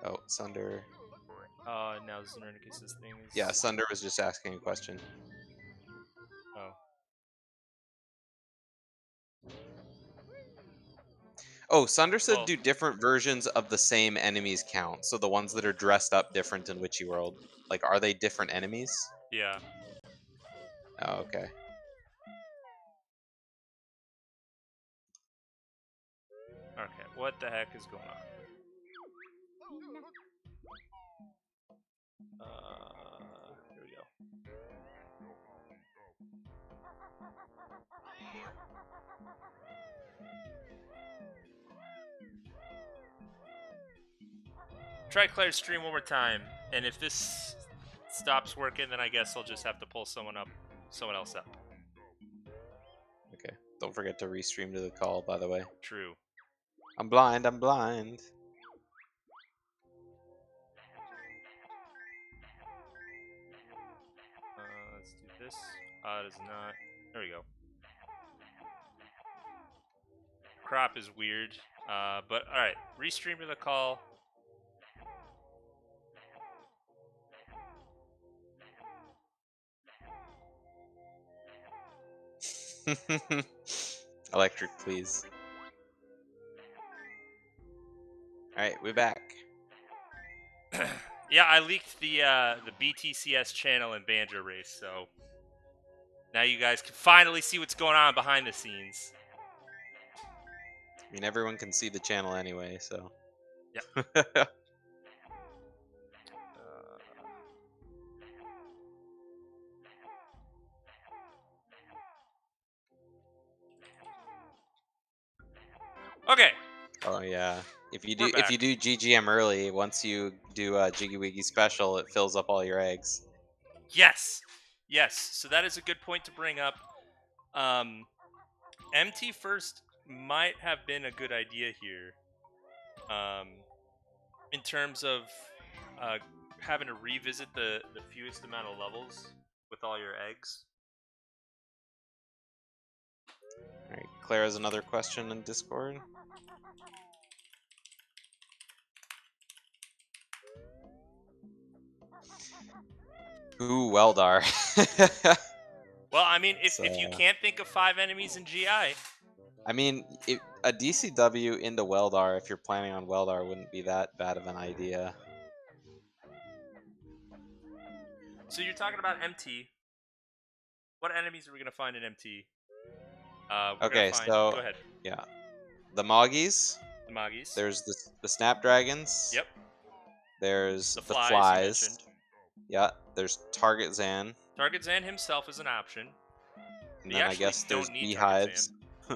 Oh, Sunder. Now Zernicus's thing is... Yeah, Sunder was just asking a question. Oh. Oh, Sunder said Well, do different versions of the same enemies count. So the ones that are dressed up different in Witchy World. Like, are they different enemies? yeah. Oh, okay. Okay, what the heck is going on? Here we go. Try Claire's stream one more time, and if this stops working, then I guess I'll just have to pull someone else up. Okay. Don't forget to restream to the call, by the way. True. I'm blind, I'm blind. Let's do this. It is not. There we go. Crop is weird. But alright. Restream to the call. Electric, please. Alright, we're back. Yeah, I leaked the BTCS channel in Banjo Race, so now you guys can finally see what's going on behind the scenes. I mean, everyone can see the channel anyway, so. Yep. Okay. Oh yeah. If you do We're back. GGM early, once you do JiggyWiggySpecial, it fills up all your eggs. Yes. Yes. So that is a good point to bring up. MT first might have been a good idea here. In terms of having to revisit the fewest amount of levels with all your eggs. Alright, Claire has another question in Discord. Ooh, Weldar. Well, I mean, if you can't think of 5 enemies in GI. I mean, a DCW into Weldar, if you're planning on Weldar, wouldn't be that bad of an idea. So you're talking about MT. What enemies are we going to find in MT? Okay, go so ahead. yeah, the Moggies. The Moggies. There's the Snapdragons. Yep. There's The the flies. flies. You mentioned. Yeah. There's Target Zan. Target Zan himself is an option. And then I guess there's Beehives.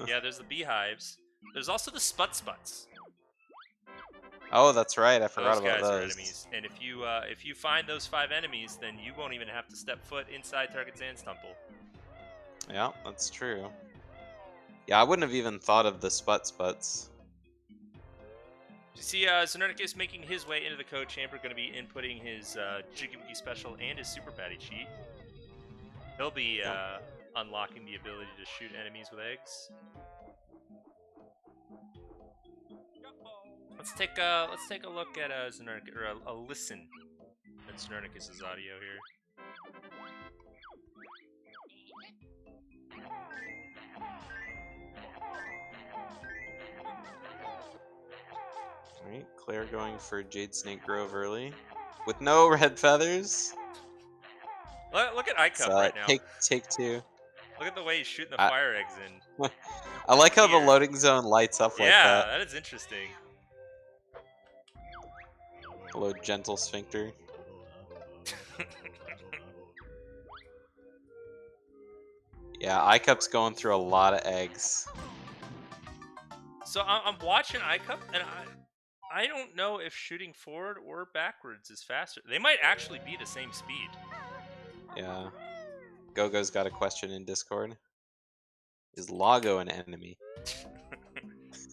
Yeah, there's the Beehives. There's also the Sputs. Oh, that's right. I forgot about those. Those guys are those. enemies, and if you find those 5 enemies, then you won't even have to step foot inside Target Zan's temple. Yeah, that's true. Yeah, I wouldn't have even thought of the Sputs. You see, Xenernicus making his way into the code chamber, going to be inputting his JiggyWiggySpecial and his SuperBaddy cheat. He'll be unlocking the ability to shoot enemies with eggs. Let's take a look at Xenernicus, or a listen at Xenernicus's audio here. Alright, Claire going for Jade Snake Grove early. With no red feathers. Look at iCup right now. Take 2. Look at the way he's shooting the fire eggs in. I like how the loading zone lights up like that. Yeah, that is interesting. Hello, gentle sphincter. Yeah, iCup's going through a lot of eggs. So I'm watching iCup, and I don't know if shooting forward or backwards is faster. They might actually be the same speed. Yeah. Gogo's got a question in Discord. Is Lago an enemy?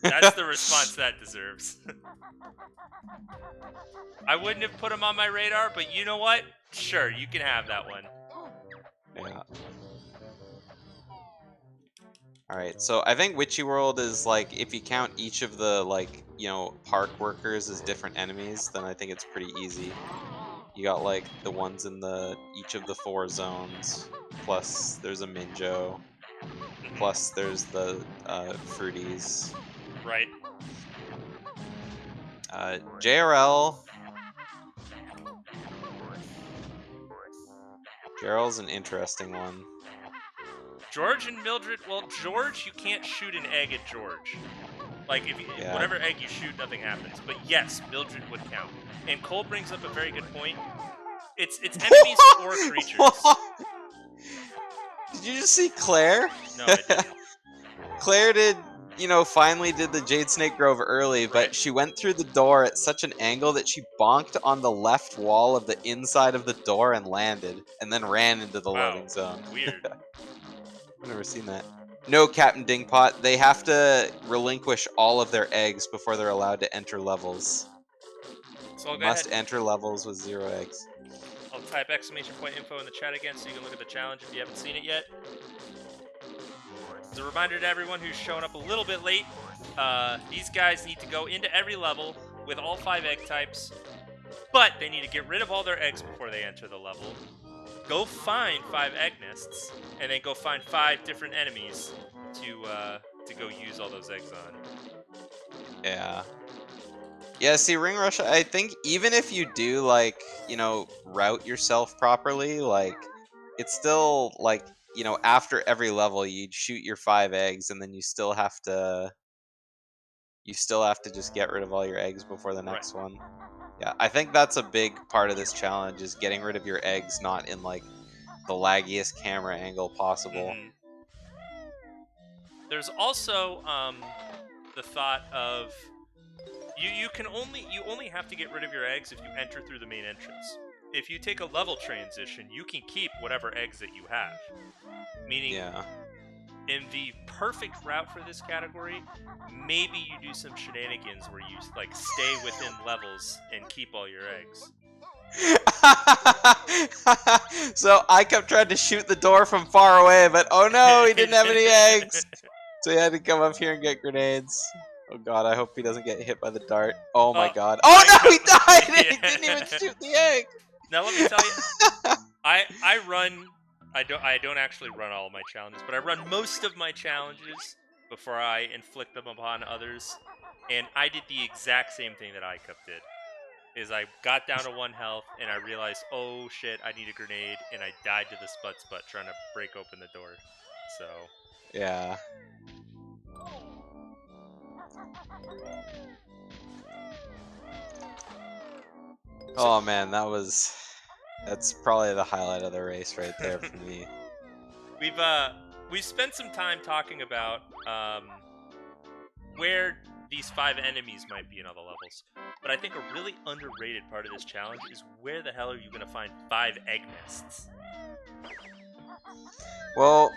That's the response that deserves. I wouldn't have put him on my radar, but you know what? Sure, you can have that one. Yeah. All right, so I think Witchy World is like if you count each of the park workers as different enemies, then I think it's pretty easy. You got like the ones in the each of the 4 zones, plus there's a Minjo, plus there's the Fruities. Right. JRL. JRL's an interesting one. George and Mildred. Well, George, you can't shoot an egg at George. Like, if you, Yeah. whatever egg you shoot, nothing happens. But yes, Mildred would count. And Cole brings up a very good point. It's enemies or creatures. Did you just see Claire? No, I didn't. Claire finally did the Jade Snake Grove early, but Right. she went through the door at such an angle that she bonked on the left wall of the inside of the door and landed, and then ran into the Wow. loading zone. Weird. I've never seen that. No, Captain Dingpot. They have to relinquish all of their eggs before they're allowed to enter levels. So I'll go Must ahead. enter levels with 0 eggs. I'll type !info in the chat again so you can look at the challenge if you haven't seen it yet. As a reminder to everyone who's showing up a little bit late, these guys need to go into every level with all 5 egg types, but they need to get rid of all their eggs before they enter the level. Go find 5 egg nests, and then go find 5 different enemies to go use all those eggs on. Yeah. Yeah, see, Ring Rush, I think even if you do, route yourself properly, it's still, after every level, you'd shoot your 5 eggs, and then you still have to just get rid of all your eggs before the next one. Yeah, I think that's a big part of this challenge, is getting rid of your eggs, not in, the laggiest camera angle possible. Mm-hmm. There's also the thought of you only have to get rid of your eggs if you enter through the main entrance. If you take a level transition, you can keep whatever eggs that you have. Meaning, in the perfect route for this category, maybe you do some shenanigans where you stay within levels and keep all your eggs. So I kept trying to shoot the door from far away, but oh no, he didn't have any eggs. So he had to come up here and get grenades. Oh god, I hope he doesn't get hit by the dart. Oh my god. Oh no, he died! Yeah. He didn't even shoot the egg! Now let me tell you, I don't actually run all of my challenges, but I run most of my challenges before I inflict them upon others. And I did the exact same thing that iCup did. Is I got down to 1 health and I realized, oh shit, I need a grenade, and I died to the Spud trying to break open the door. So yeah. Oh man, that's probably the highlight of the race right there for me. We've spent some time talking about where these 5 enemies might be in all the levels. But I think a really underrated part of this challenge is where the hell are you going to find 5 egg nests? Well,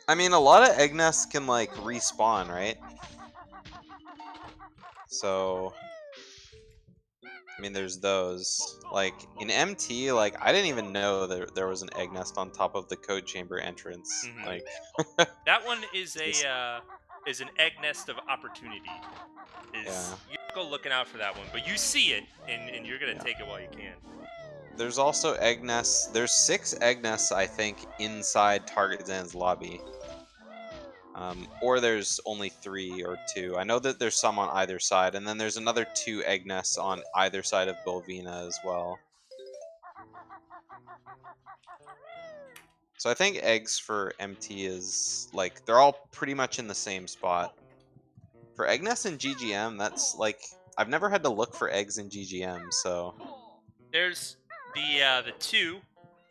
I mean, a lot of egg nests can, respawn, right? So, I mean, there's those. In MT, I didn't even know there was an egg nest on top of the code chamber entrance. Mm-hmm. That one is an egg nest of opportunity. You go looking out for that one, but you see it, and you're gonna take it while you can. There's also egg nests. There's 6 egg nests, I think, inside Target Zan's lobby. Or there's only 3 or 2. I know that there's some on either side, and then there's another 2 egg nests on either side of Bolvina as well. So I think eggs for MT is, they're all pretty much in the same spot. For egg nests in GGM, that's, I've never had to look for eggs in GGM, so... There's the 2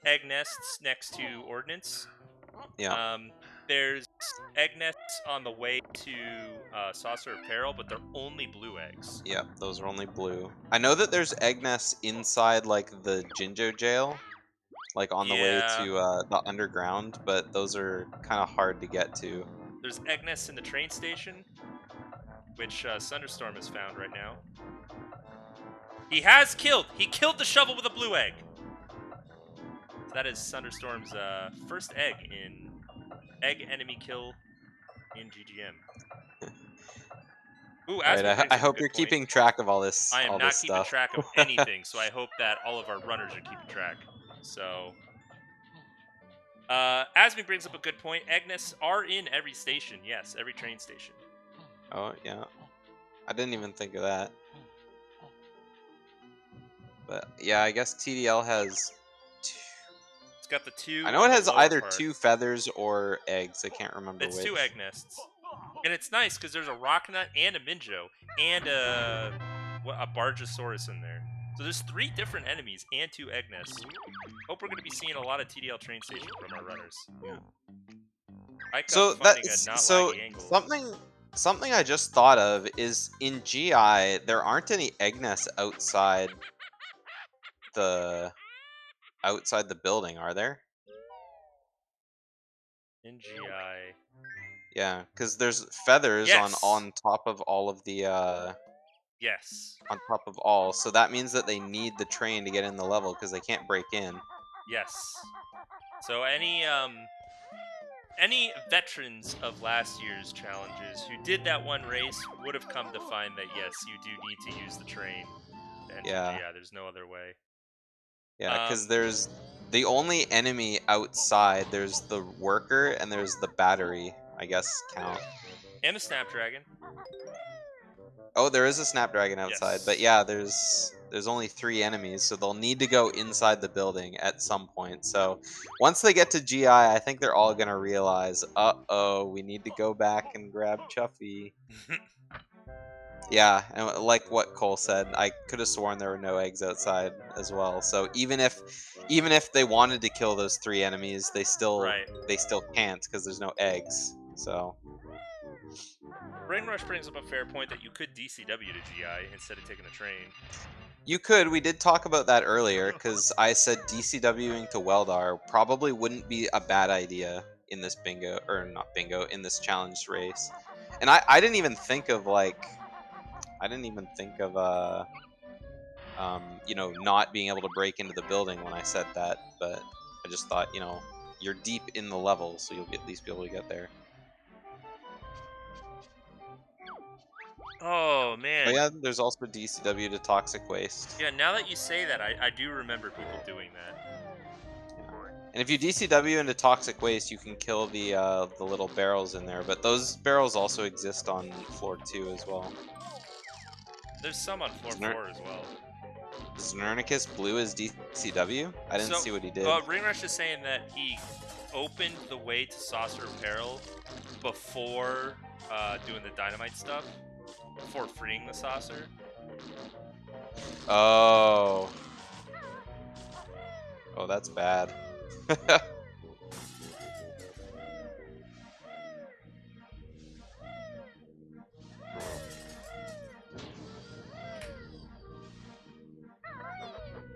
egg nests next to Ordnance. Yeah. There's egg nests on the way to Saucer of Peril, but they're only blue eggs. Yeah, those are only blue. I know that there's egg nests inside, the Jinjo jail, on the way to the underground, but those are kind of hard to get to. There's egg nests in the train station, which Thunderstorm has found right now. He killed the shovel with a blue egg. So that is Thunderstorm's first egg in egg enemy kill in GGM. Ooh, All right, Asmin brings I up a hope good you're point. keeping track of all I am not this keeping stuff. track of anything, so I hope that all of our runners are keeping track. So, Asmin brings up a good point. Egnests are in every station. Yes, every train station. Oh yeah, I didn't even think of that. But yeah, I guess TDL has. It's got the I two know in it the has lower either part. 2 feathers or eggs. I can't remember It's 2 which. egg nests. And it's nice because there's a Rocknut and a Minjo and a Bargosaurus in there. So there's 3 different enemies and 2 egg nests. Hope we're going to be seeing a lot of TDL train station from our runners. Yeah. Ike up So finding a not laggy angle. something I just thought of is in GI there aren't any egg nests the outside the building, are there? In GI. Yeah, because there's feathers Yes! on top of all of the Yes. on top of all, so that means that they need the train to get in the level because they can't break in. Yes. So any veterans of last year's challenges who did that one race would have come to find that yes, you do need to use the train to enter Yeah, GI. There's no other way. yeah, because Um, there's the only enemy outside. There's the worker and there's the battery. I guess count. and the Snapdragon. Oh, there is a snapdragon outside, but Yes. yeah, there's only 3 enemies, so they'll need to go inside the building at some point. So once they get to GI, I think they're all gonna realize, uh-oh, we need to go back and grab Chuffy. Yeah, and like what Cole said, I could have sworn there were no eggs outside as well. So even if they wanted to kill those 3 enemies, Right. they still can't because there's no eggs. So Brain Rush brings up a fair point that you could DCW to GI instead of taking the train. you could. We did talk about that earlier because I said DCWing to Weldar probably wouldn't be a bad idea in this bingo, or not bingo, in this challenge race. And I didn't even think of not being able to break into the building when I said that, but I just thought, you're deep in the level, so you'll at least be able to get there. Oh But man. yeah, there's also DCW to toxic waste. Yeah, now that you say that, I do remember people doing that. And if you DCW into toxic waste, you can kill the little barrels in there. But those barrels also exist on floor 2 as well. There's some on floor Is 4 as well. Znernicus blue as DCW? I didn't So, see what he did. Ring Rush is saying that he opened the way to Saucer Apparel before doing the Dynamite stuff, before freeing the saucer. Oh. Oh, that's bad.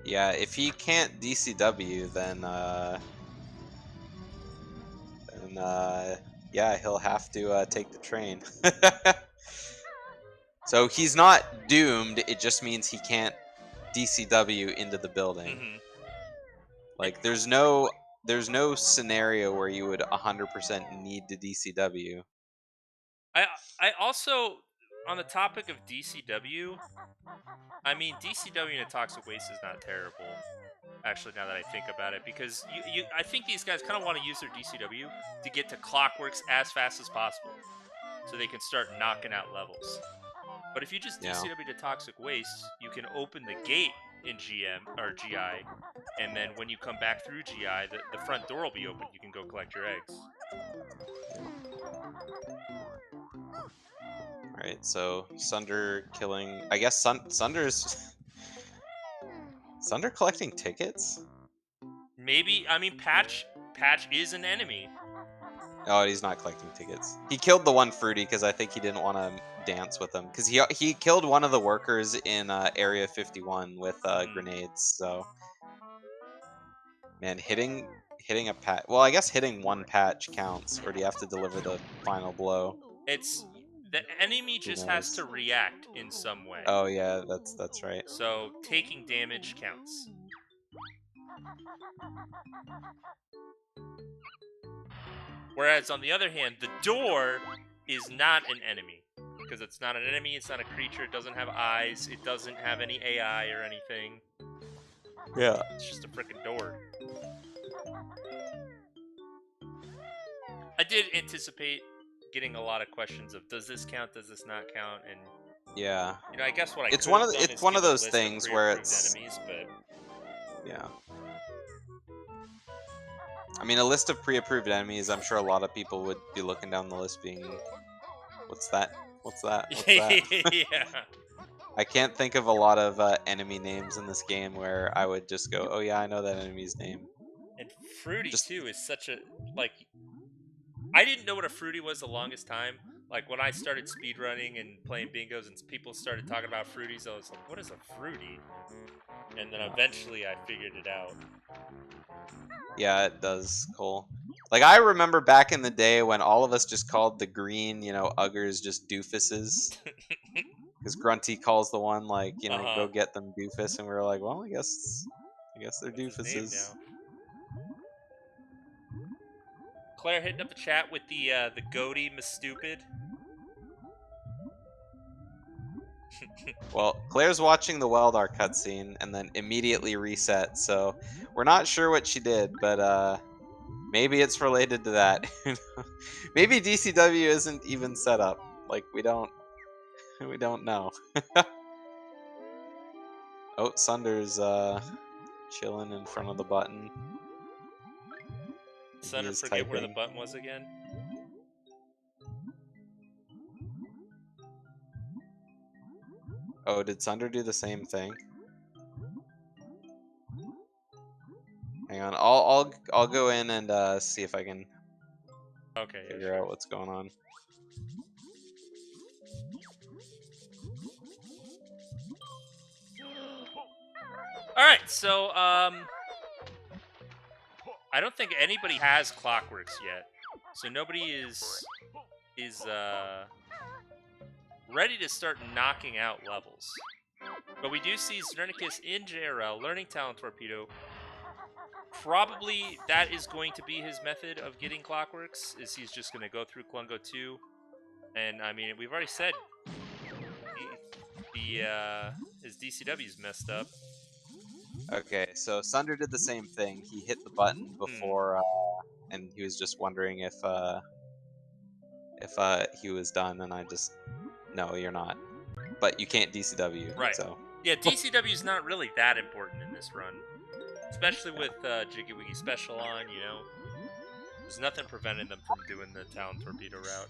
Yeah, if he can't DCW, then yeah, he'll have to take the train. So he's not doomed. It just means he can't DCW into the building. Mm-hmm. Like there's no scenario where you would 100% need to DCW. I also, on the topic of DCW, I mean DCW in a toxic waste is not terrible. Actually, now that I think about it, because I think these guys kind of want to use their DCW to get to Clockworks as fast as possible, so they can start knocking out levels. But if you just Yeah. DCW to toxic waste, you can open the gate in GM or GI, and then when you come back through GI, the front door will be open. You can go collect your eggs. Alright, so Sunder killing. I guess Sunder's. Sunder collecting tickets? Maybe, I mean, Patch is an enemy. Oh, he's not collecting tickets. He killed the one Fruity because I think he didn't want to dance with him. Because he killed one of the workers in Area 51 with grenades, so. Man, hitting a patch. Well, I guess hitting one patch counts, or do you have to deliver the final blow? It's the enemy just has to react in some way. Oh yeah, that's right. So taking damage counts. Whereas on the other hand, the door is not an enemy. Because it's not an enemy, it's not a creature, it doesn't have eyes, it doesn't have any AI or anything. Yeah. It's just a freaking door. I did anticipate getting a lot of questions of does this count, does this not count, and Yeah. I guess what I It's could one have of done it's is one of given a those list of things where pre-approved it's enemies, but yeah. I mean, a list of pre-approved enemies. I'm sure a lot of people would be looking down the list, being, "What's that? What's that? What's that?" yeah. I can't think of a lot of enemy names in this game where I would just go, "Oh yeah, I know that enemy's name." And Fruity Just too is such a I didn't know what a Fruity was the longest time. Like when I started speedrunning and playing bingos and people started talking about Fruities, I was like, what is a Fruity? And then eventually I figured it out. yeah, it does, Cole. Like I remember back in the day when all of us just called the green, uggers just doofuses. Because Grunty calls the one like, Uh-huh. go get them doofus, and we were like, well, I guess they're That's his name doofuses. now. Claire hitting up the chat with the goatee Miss Stupid. Well, Claire's watching the Weldar cutscene and then immediately reset, so we're not sure what she did, but maybe it's related to that. Maybe DCW isn't even set up. Like we don't know. Oh, Sunder's chilling in front of the button. He Sunder, is forget where the typing. button was again. Oh, did Sunder do the same thing? Hang on, I'll go in and see if I can Okay, yeah, figure sure. out what's going on. All right, so I don't think anybody has Clockworks yet, so nobody is ready to start knocking out levels. But we do see Zernicus in JRL learning Talent Torpedo. Probably that is going to be his method of getting Clockworks. Is he's just going to go through Klungo 2, and I mean we've already said his DCW's messed up. Okay, so Sunder did the same thing. He hit the button before, and he was just wondering if he was done, and I just, no, you're not. But you can't DCW, Right. so. Yeah, DCW is not really that important in this run, especially with JiggyWiggySpecial on. There's nothing preventing them from doing the Talent Torpedo route.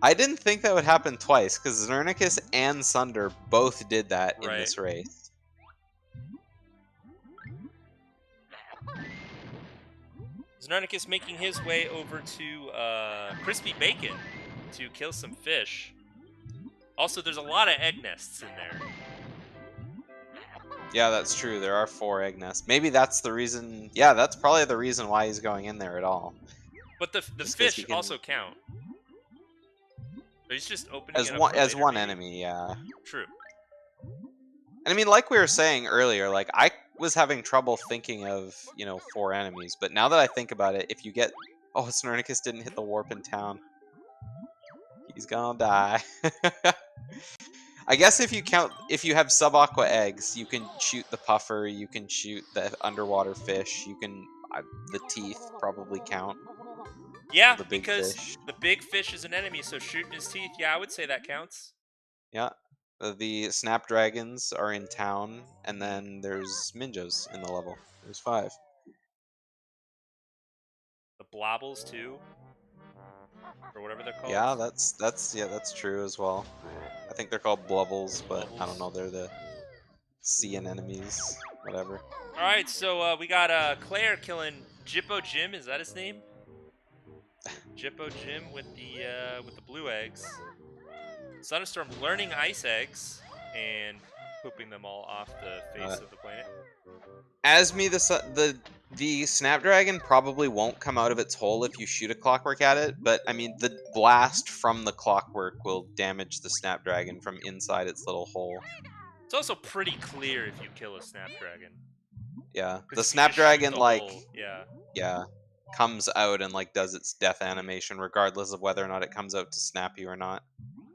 I didn't think that would happen twice, because Zernicus and Sunder both did that in this race. Zernicus making his way over to Crispy Bacon to kill some fish. Also, there's a lot of egg nests in there. Yeah, that's true. There are 4 egg nests. Maybe that's the reason. Yeah, that's probably the reason why he's going in there at all. But the fish also count. He's just opening it up as later, one maybe? enemy. Yeah. True. And I mean, like we were saying earlier, like I was having trouble thinking of 4 enemies, but now that I think about it, if you get Snornicus didn't hit the warp in town, he's gonna die. I guess if you have sub-aqua eggs, you can shoot the puffer, you can shoot the underwater fish, the teeth probably count. Yeah, The big because fish. the big fish is an enemy, so shooting his teeth, yeah, I would say that counts. Yeah. The snapdragons are in town, and then there's Minjos in the level. There's 5. The blobbles too, or whatever they're called. Yeah, that's true as well. I think they're called blubbles, but I don't know. They're the sea anemones, whatever. All right, so we got Claire killing Jippo Jim. Is that his name? Jippo Jim with the blue eggs. Sunstorm learning ice eggs and pooping them all off the face of the planet. The snapdragon probably won't come out of its hole if you shoot a clockwork at it, but I mean the blast from the clockwork will damage the snapdragon from inside its little hole. It's also pretty clear if you kill a snapdragon. Yeah, the snapdragon, like, yeah. yeah, comes out and like does its death animation, regardless of whether or not it comes out to snap you or not.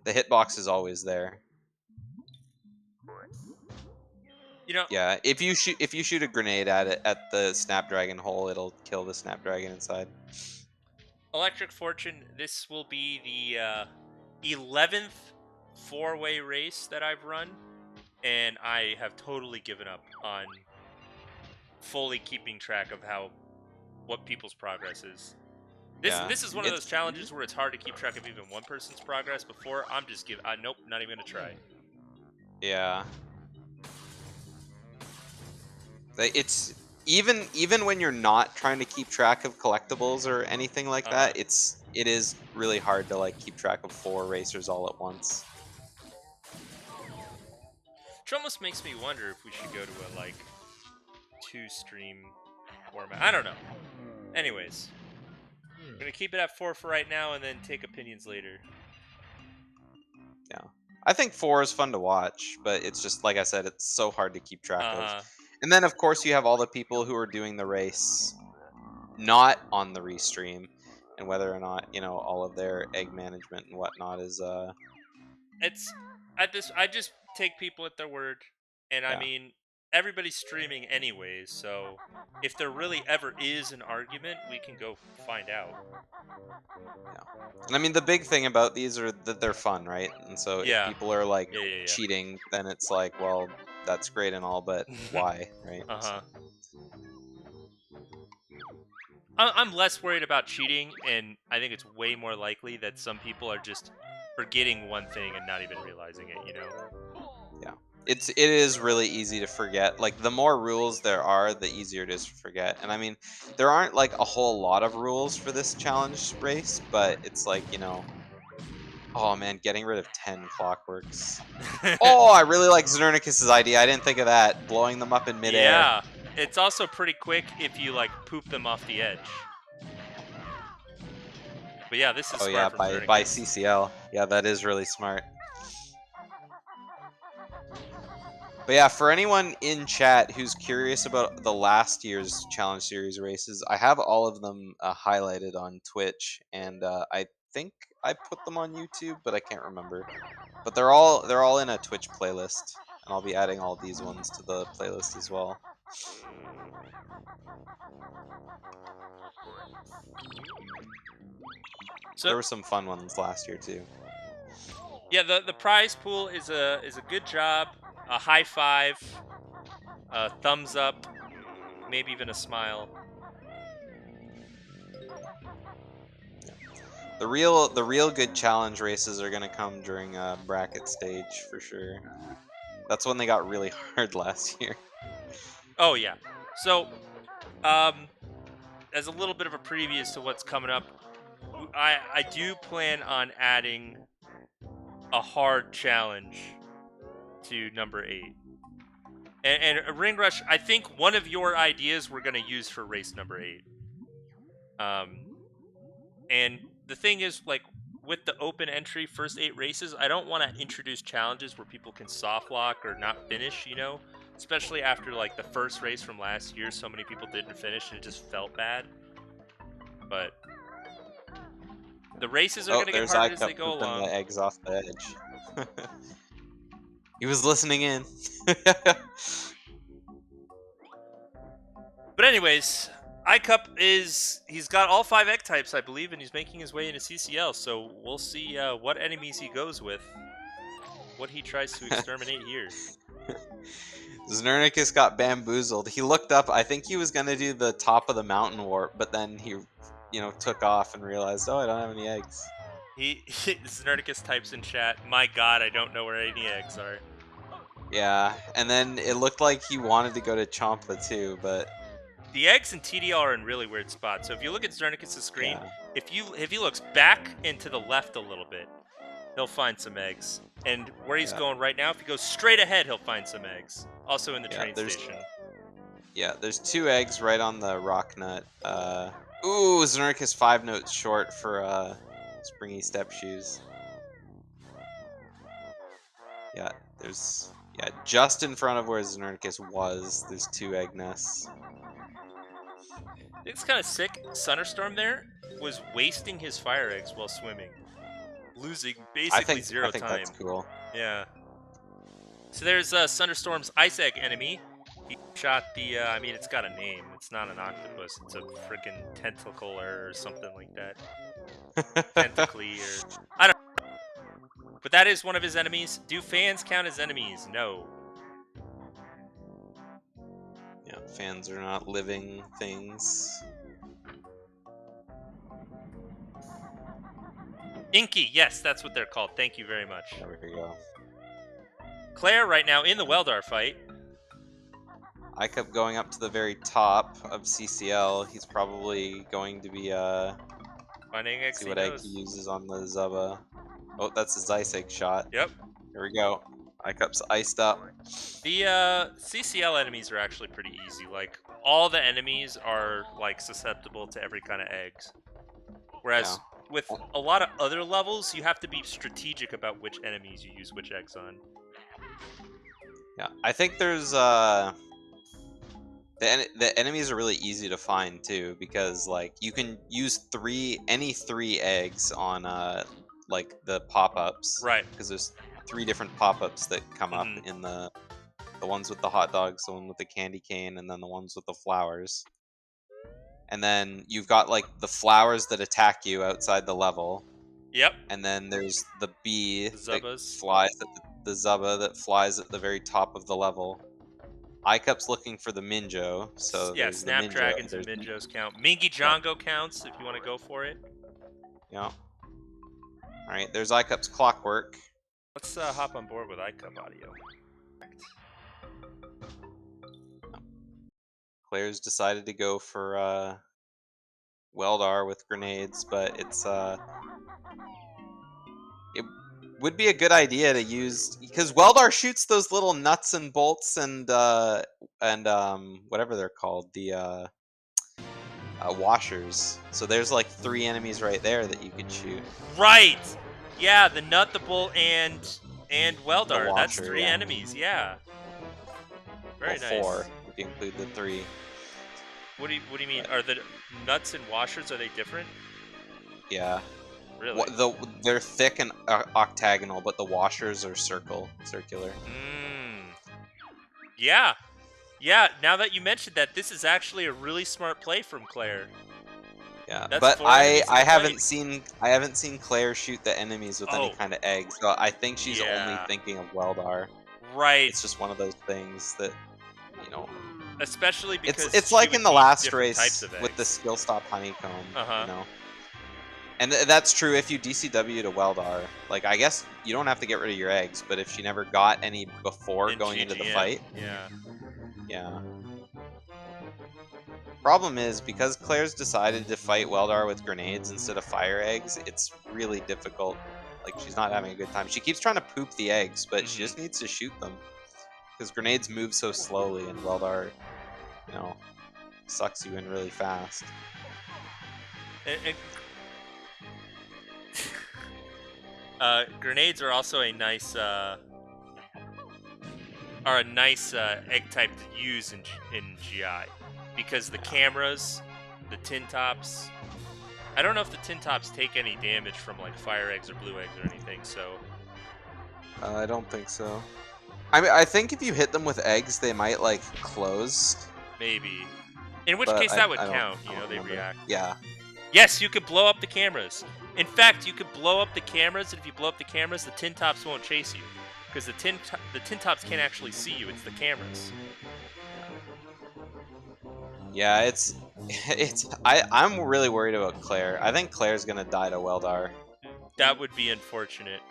The hitbox is always there. You know, Yeah, if you shoot a grenade at it at the snapdragon hole, it'll kill the snapdragon inside. Electric Fortune, this will be the 11th four-way race that I've run, and I have totally given up on fully keeping track of what people's progress is. Yeah, This is one of those it's challenges where it's hard to keep track of even one person's progress. Before, I'm just giving. Nope, not even gonna try. yeah. It's even when you're not trying to keep track of collectibles or anything like Uh huh. that, it is really hard to like keep track of 4 racers all at once. Which almost makes me wonder if we should go to a like 2-stream format. I don't know. Anyways, I'm gonna keep it at 4 for right now, and then take opinions later. Yeah. I think 4 is fun to watch, but it's just like I said, it's so hard to keep track Uh of. huh. And then of course you have all the people who are doing the race not on the restream, and whether or not, all of their egg management and whatnot is It's at this. I just take people at their word, and I yeah. mean everybody's streaming anyways. So if there really ever is an argument, we can go find out. Yeah. And I mean, the big thing about these are that they're fun, right? And so if Yeah. people are like Yeah. cheating, then it's like, well, that's great and all, but Yeah. why, right? Uh So, huh. I'm less worried about cheating, and I think it's way more likely that some people are just forgetting one thing and not even realizing it. You know. yeah. It is really easy to forget. Like the more rules there are, the easier it is to forget. And I mean, there aren't like a whole lot of rules for this challenge race, but it's like, oh man, getting rid of 10 clockworks. Oh, I really like Zernicus's idea. I didn't think of that. Blowing them up in midair. Yeah. It's also pretty quick if you like poop them off the edge. But yeah, this is Oh smart yeah, from by Zernicus. CCL. Yeah, that is really smart. But yeah, for anyone in chat who's curious about the last year's Challenge Series races, I have all of them highlighted on Twitch, and I think I put them on YouTube, but I can't remember. But they're all in a Twitch playlist, and I'll be adding all these ones to the playlist as well. So There were some fun ones last year too. yeah, the prize pool is a good job. A high five, a thumbs up, maybe even a smile. The real good challenge races are gonna come during bracket stage for sure. That's when they got really hard last year. Oh yeah. So, um, as a little bit of a preview to what's coming up, I do plan on adding a hard challenge to number 8. And a ring rush, I think one of your ideas we're gonna use for race number 8. And the thing is, like with the open entry first 8 races, I don't want to introduce challenges where people can soft lock or not finish. You know, especially after like the first race from last year, so many people didn't finish and it just felt bad. But the races are Oh, gonna get there's harder as they ICUP go pooping along. the eggs off the edge. He was listening in. But anyways, he's got all 5 egg types, I believe, and he's making his way into CCL. So we'll see what enemies he goes with, what he tries to exterminate here. Zernicus got bamboozled. He looked up. I think he was gonna do the top of the mountain warp, but then he, took off and realized, oh, I don't have any eggs. Nerdicus types in chat, "My God, I don't know where any eggs are." Yeah, and then it looked like he wanted to go to Champa too, but The eggs in TDL are in really weird spots. So if you look at Zernicus' screen, yeah, if he looks back and to the left a little bit, he'll find some eggs. And where he's yeah, going right now, if he goes straight ahead, he'll find some eggs. Also in the yeah. train station. There's 2 eggs right on the rock nut. Ooh, Zernicus 5 notes short for springy step shoes. Yeah, just in front of where Zernicus was, there's 2 egg nests. It's kind of sick. Sunderstorm there was wasting his fire eggs while swimming, losing basically I zero think time. that's cool. Yeah. So there's Sunderstorm's ice egg enemy. He shot the. I mean, it's got a name. It's not an octopus. It's a freaking tentacle or something like that. Tentacly or I don't. But that is one of his enemies. Do fans count as enemies? No. Yeah, fans are not living things. Inky, yes, that's what they're called. Thank you very much. There we go. Claire right now in the Weldar fight. I kept going up to the very top of CCL. He's probably going to be Finding eggs. see what egg he uses on the Zubba. Oh, that's his ice egg shot. Yep. Here we go. Icup's iced up. The CCL enemies are actually pretty easy. Like all the enemies are like susceptible to every kind of eggs. Whereas with a lot of other levels, you have to be strategic about which enemies you use which eggs on. Yeah, I think there's the enemies are really easy to find too, because like you can use any three eggs on like the pop-ups, Right? Because there's 3 different pop-ups that come up in the ones with the hot dogs, the one with the candy cane, and then the ones with the flowers. And then you've got like the flowers that attack you outside the level. Yep. And then there's the bee that Zubbas. flies the Zubba that flies at the very top of the level. Icup's looking for the Minjo, so yeah, there's the Snapdragons Minjo. and Minjos count. Mingy Jongo counts if you want to go for it. Yeah. Alright, there's Icup's Clockwork. Let's hop on board with iCup audio. Claire's decided to go for Weldar with grenades, but it's it would be a good idea to use, because Weldar shoots those little nuts and bolts and whatever they're called, the washers. So there's like 3 enemies right there that you could shoot. Right. Yeah, the nut, the bolt, and Weldar. Washer, That's 3 yeah. enemies. Yeah. Very Well, nice. 4 if you include the 3. What do you mean? Are the nuts and washers, are they different? Yeah. Really? They're thick and octagonal, but the washers are circular. Yeah. Yeah, now that you mentioned that, this is actually a really smart play from Claire. Yeah, That's but 4 enemies in I the haven't fight. seen Claire shoot the enemies with any kind of egg, so I think she's only thinking of Weldar. Right. It's just one of those things that, you know. Especially because it's like in the last race with with the skill stop honeycomb, Uh-huh. you know. And that's true if you DCW to Weldar. Like, I guess you don't have to get rid of your eggs, but if she never got any before going into the fight, yeah. Problem is, because Claire's decided to fight Weldar with grenades instead of fire eggs, it's really difficult. Like, she's not having a good time. She keeps trying to poop the eggs, but she just needs to shoot them. Because grenades move so slowly, and Weldar, you know, sucks you in really fast. Grenades are also a nice egg type to use in GI, because the cameras, the tin tops. I don't know if the tin tops take any damage from like fire eggs or blue eggs or anything. So I don't think so. I mean, I think if you hit them with eggs, they might like close. Maybe. In which case that would count. You know, they react. Yeah. Yes, you could blow up the cameras. In fact, you could blow up the cameras, and if you blow up the cameras, the tin tops won't chase you, because the tin tops can't actually see you. It's the cameras. Yeah, I'm really worried about Claire. I think Claire's gonna die to Weldar. That would be unfortunate.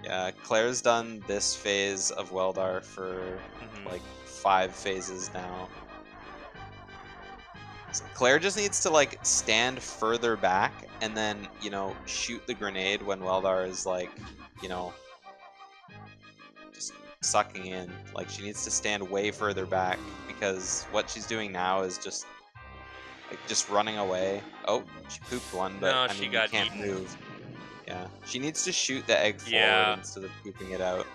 Yeah, Claire's done this phase of Weldar for like 5 phases now. Claire just needs to like stand further back and then, you know, shoot the grenade when Weldar is like, you know, just sucking in. Like, she needs to stand way further back, because what she's doing now is just running away. Oh, she pooped one, but no, I mean, you can't move. Yeah, she needs to shoot the egg forward instead of pooping it out.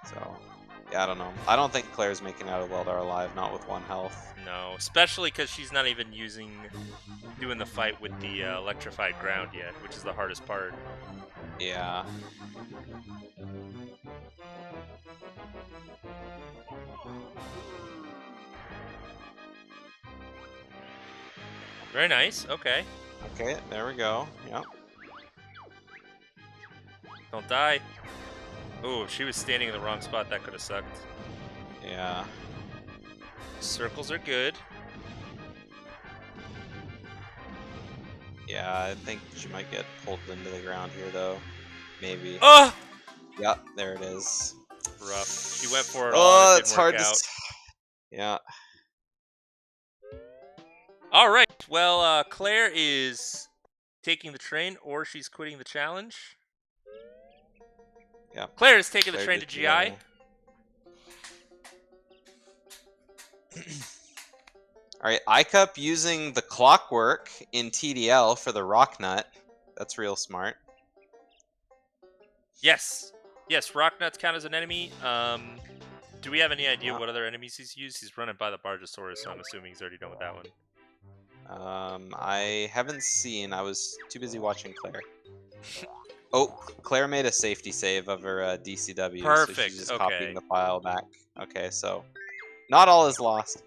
So, Yeah, I don't know. I don't think Claire's making out of Weldar alive, not with 1 health. No, especially because she's not even doing the fight with the electrified ground yet, which is the hardest part. Yeah. Very nice. Okay. Okay, there we go. Yep. Don't die. Oh, if she was standing in the wrong spot, that could have sucked. Yeah. Circles are good. Yeah, I think she might get pulled into the ground here, though. Maybe. Oh! Yep, there it is. Rough. She went for it all and Oh, it it's didn't work hard to. out. Yeah. All right. Well, Claire is taking the train, or she's quitting the challenge. Yeah. Claire is taking the Claire train to did GI. Alright, iCup using the clockwork in TDL for the rock nut. That's real smart. Yes. Yes, Rock Nuts count as an enemy. Do we have any idea Yeah. what other enemies he's used? He's running by the Bargosaurus, so I'm assuming he's already done with that one. I haven't seen. I was too busy watching Claire. Oh, Claire made a safety save of her DCW, so Perfect, she's just okay. copying the file back. Okay, so not all is lost.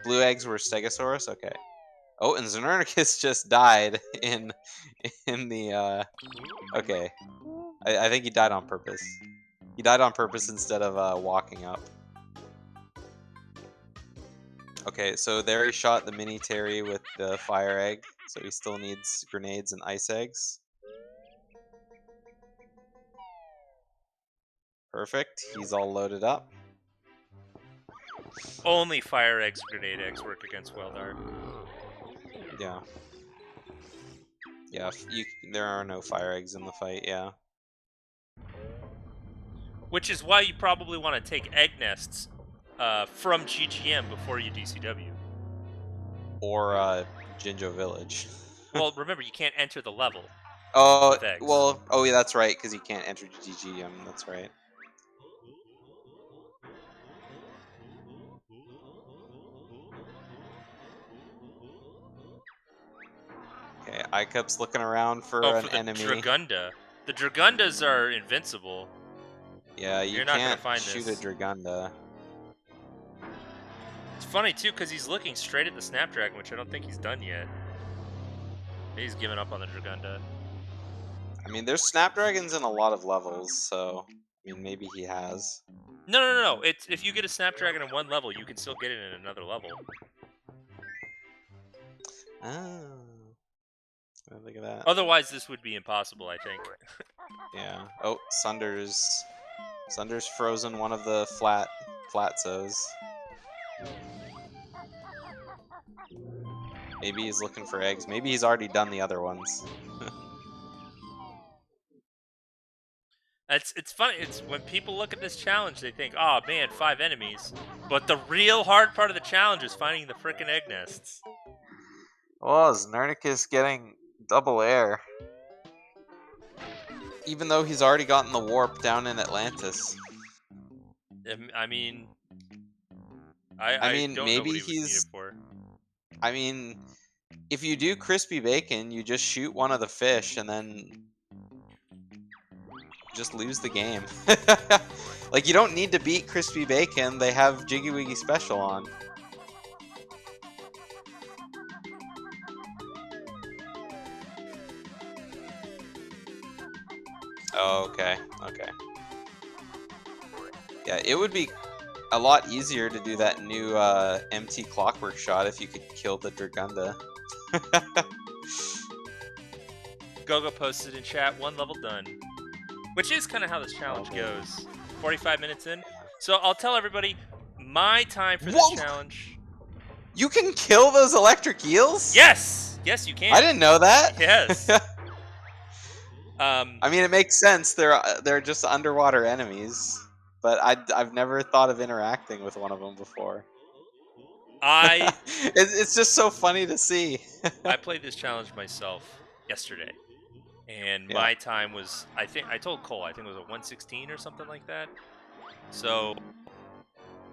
Blue eggs were Stegosaurus. Okay. Oh, and Xenornicus just died in the. Okay, I think he died on purpose. He died on purpose instead of walking up. Okay, so there he shot the mini Terry with the fire egg, so he still needs grenades and ice eggs. Perfect, he's all loaded up. Only fire eggs, grenade eggs work against Weldar. Yeah. Yeah, there are no fire eggs in the fight, yeah. Which is why you probably want to take egg nests from GGM before you DCW. Or Jinjo Village. Well, remember, you can't enter the level. Oh, with eggs. well, oh yeah, that's right, because you can't enter GGM, that's right. Okay, iCup's looking around for an the enemy. Dragunda. The Dragundas are invincible. Yeah, You're not can't gonna find shoot this. a Dragunda. It's funny, too, because he's looking straight at the Snapdragon, which I don't think he's done yet. He's given up on the Dragunda. I mean, there's Snapdragons in a lot of levels, so I mean, maybe he has. No. It's if you get a Snapdragon in one level, you can still get it in another level. Oh. Look at that. Otherwise, this would be impossible, I think. Yeah. Oh, Sunder's frozen one of the flatzos. Maybe he's looking for eggs. Maybe he's already done the other ones. It's funny. It's when people look at this challenge, they think, "Oh man, 5 enemies." But the real hard part of the challenge is finding the frickin' egg nests. Oh, is Nernicus getting double air? Even though he's already gotten the warp down in Atlantis. I mean, I mean, don't maybe know what he was needed for. I mean, if you do crispy bacon, you just shoot one of the fish and then just lose the game. Like, you don't need to beat crispy bacon. They have JiggyWiggySpecial on. Oh, okay. Okay. Yeah, it would be a lot easier to do that new MT clockwork shot if you could kill the Dragunda. Gogo posted in chat, 1 level done. Which is kind of how this challenge goes. 45 minutes in. So I'll tell everybody, my time for this challenge... You can kill those electric eels? Yes! Yes, you can. I didn't know that. Yes. I mean, it makes sense. They're just underwater enemies. But I've never thought of interacting with one of them before. It's just so funny to see. I played this challenge myself yesterday. And my time was, I told Cole, I think it was a 116 or something like that. So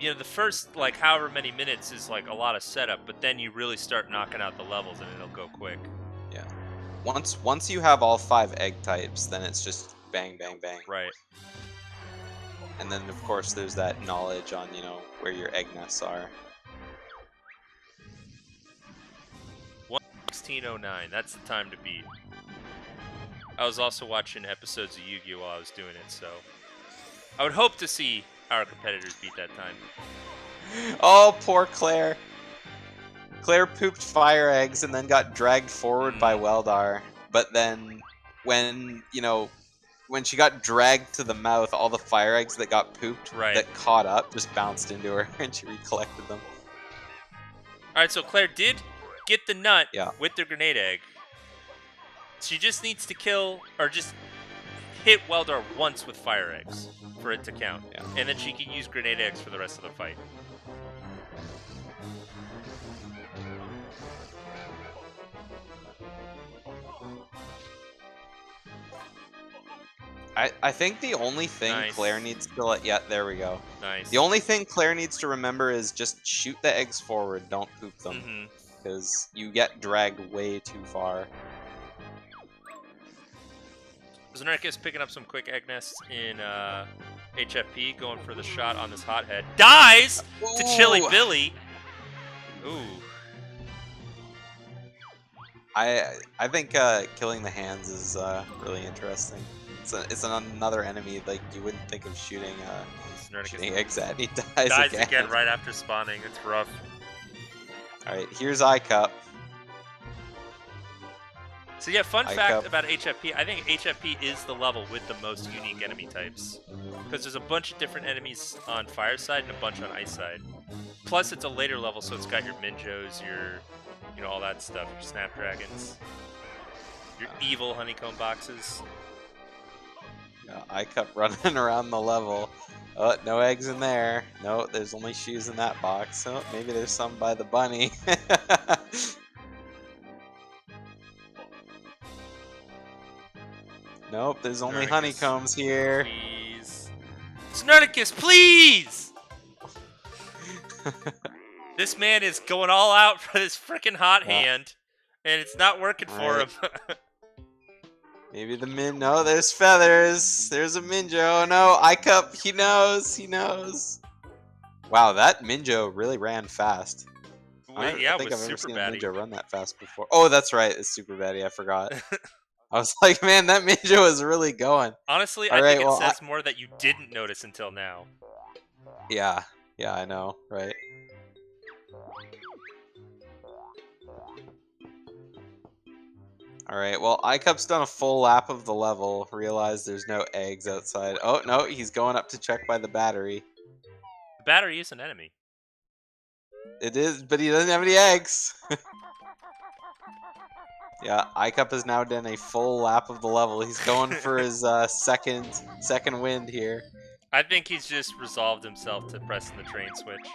you know, the first like however many minutes is like a lot of setup, but then you really start knocking out the levels and it'll go quick. Yeah. Once you have all 5 egg types, then it's just bang, bang, bang. Right. And then of course there's that knowledge on, where your egg nests are. 1609. That's the time to beat. I was also watching episodes of Yu-Gi-Oh while I was doing it, so I would hope to see our competitors beat that time. Oh, poor Claire. Claire pooped fire eggs and then got dragged forward by Weldar. But then when she got dragged to the mouth, all the fire eggs that got pooped that caught up just bounced into her and she recollected them. Alright, so Claire did get the nut Yeah. with the grenade egg. She just needs to kill, or just hit Weldar once with fire eggs for it to count. Yeah. And then she can use grenade eggs for the rest of the fight. I think the only thing Claire needs to there we go. Nice. The only thing Claire needs to remember is just shoot the eggs forward, don't poop them. Because you get dragged way too far. Xerneticus picking up some quick egg nests in HFP, going for the shot on this hothead. Dies to Chili Billy. Ooh. I think killing the hands is really interesting. It's another enemy like you wouldn't think of shooting eggs at. He dies again right after spawning. It's rough. All right, here's iCup. So yeah, fun fact about HFP, I think HFP is the level with the most unique enemy types. Because there's a bunch of different enemies on fire side and a bunch on ice side. Plus it's a later level, so it's got your Minjos, your, all that stuff, your Snapdragons, your evil honeycomb boxes. Yeah, iCup running around the level. Oh, no eggs in there. No, there's only shoes in that box. Oh, maybe there's some by the bunny. Nope, there's only honeycombs here. Please. Xerneticus, please! This man is going all out for this freaking hot hand, and it's not working for him. Maybe the No, there's feathers. There's a Minjo. No, iCup, he knows. Wow, that Minjo really ran fast. I think I've never seen a Minjo run that fast before. Oh, that's right, it's SuperBaddy, I forgot. I was like, man, that Minjo is really going. Honestly, I think it says more that you didn't notice until now. Yeah, I know, right? Alright, well, iCup's done a full lap of the level, realized there's no eggs outside. Oh, no, he's going up to check by the battery. The battery is an enemy. It is, but he doesn't have any eggs. Yeah, iCup has now done a full lap of the level. He's going for his second wind here. I think he's just resolved himself to pressing the train switch.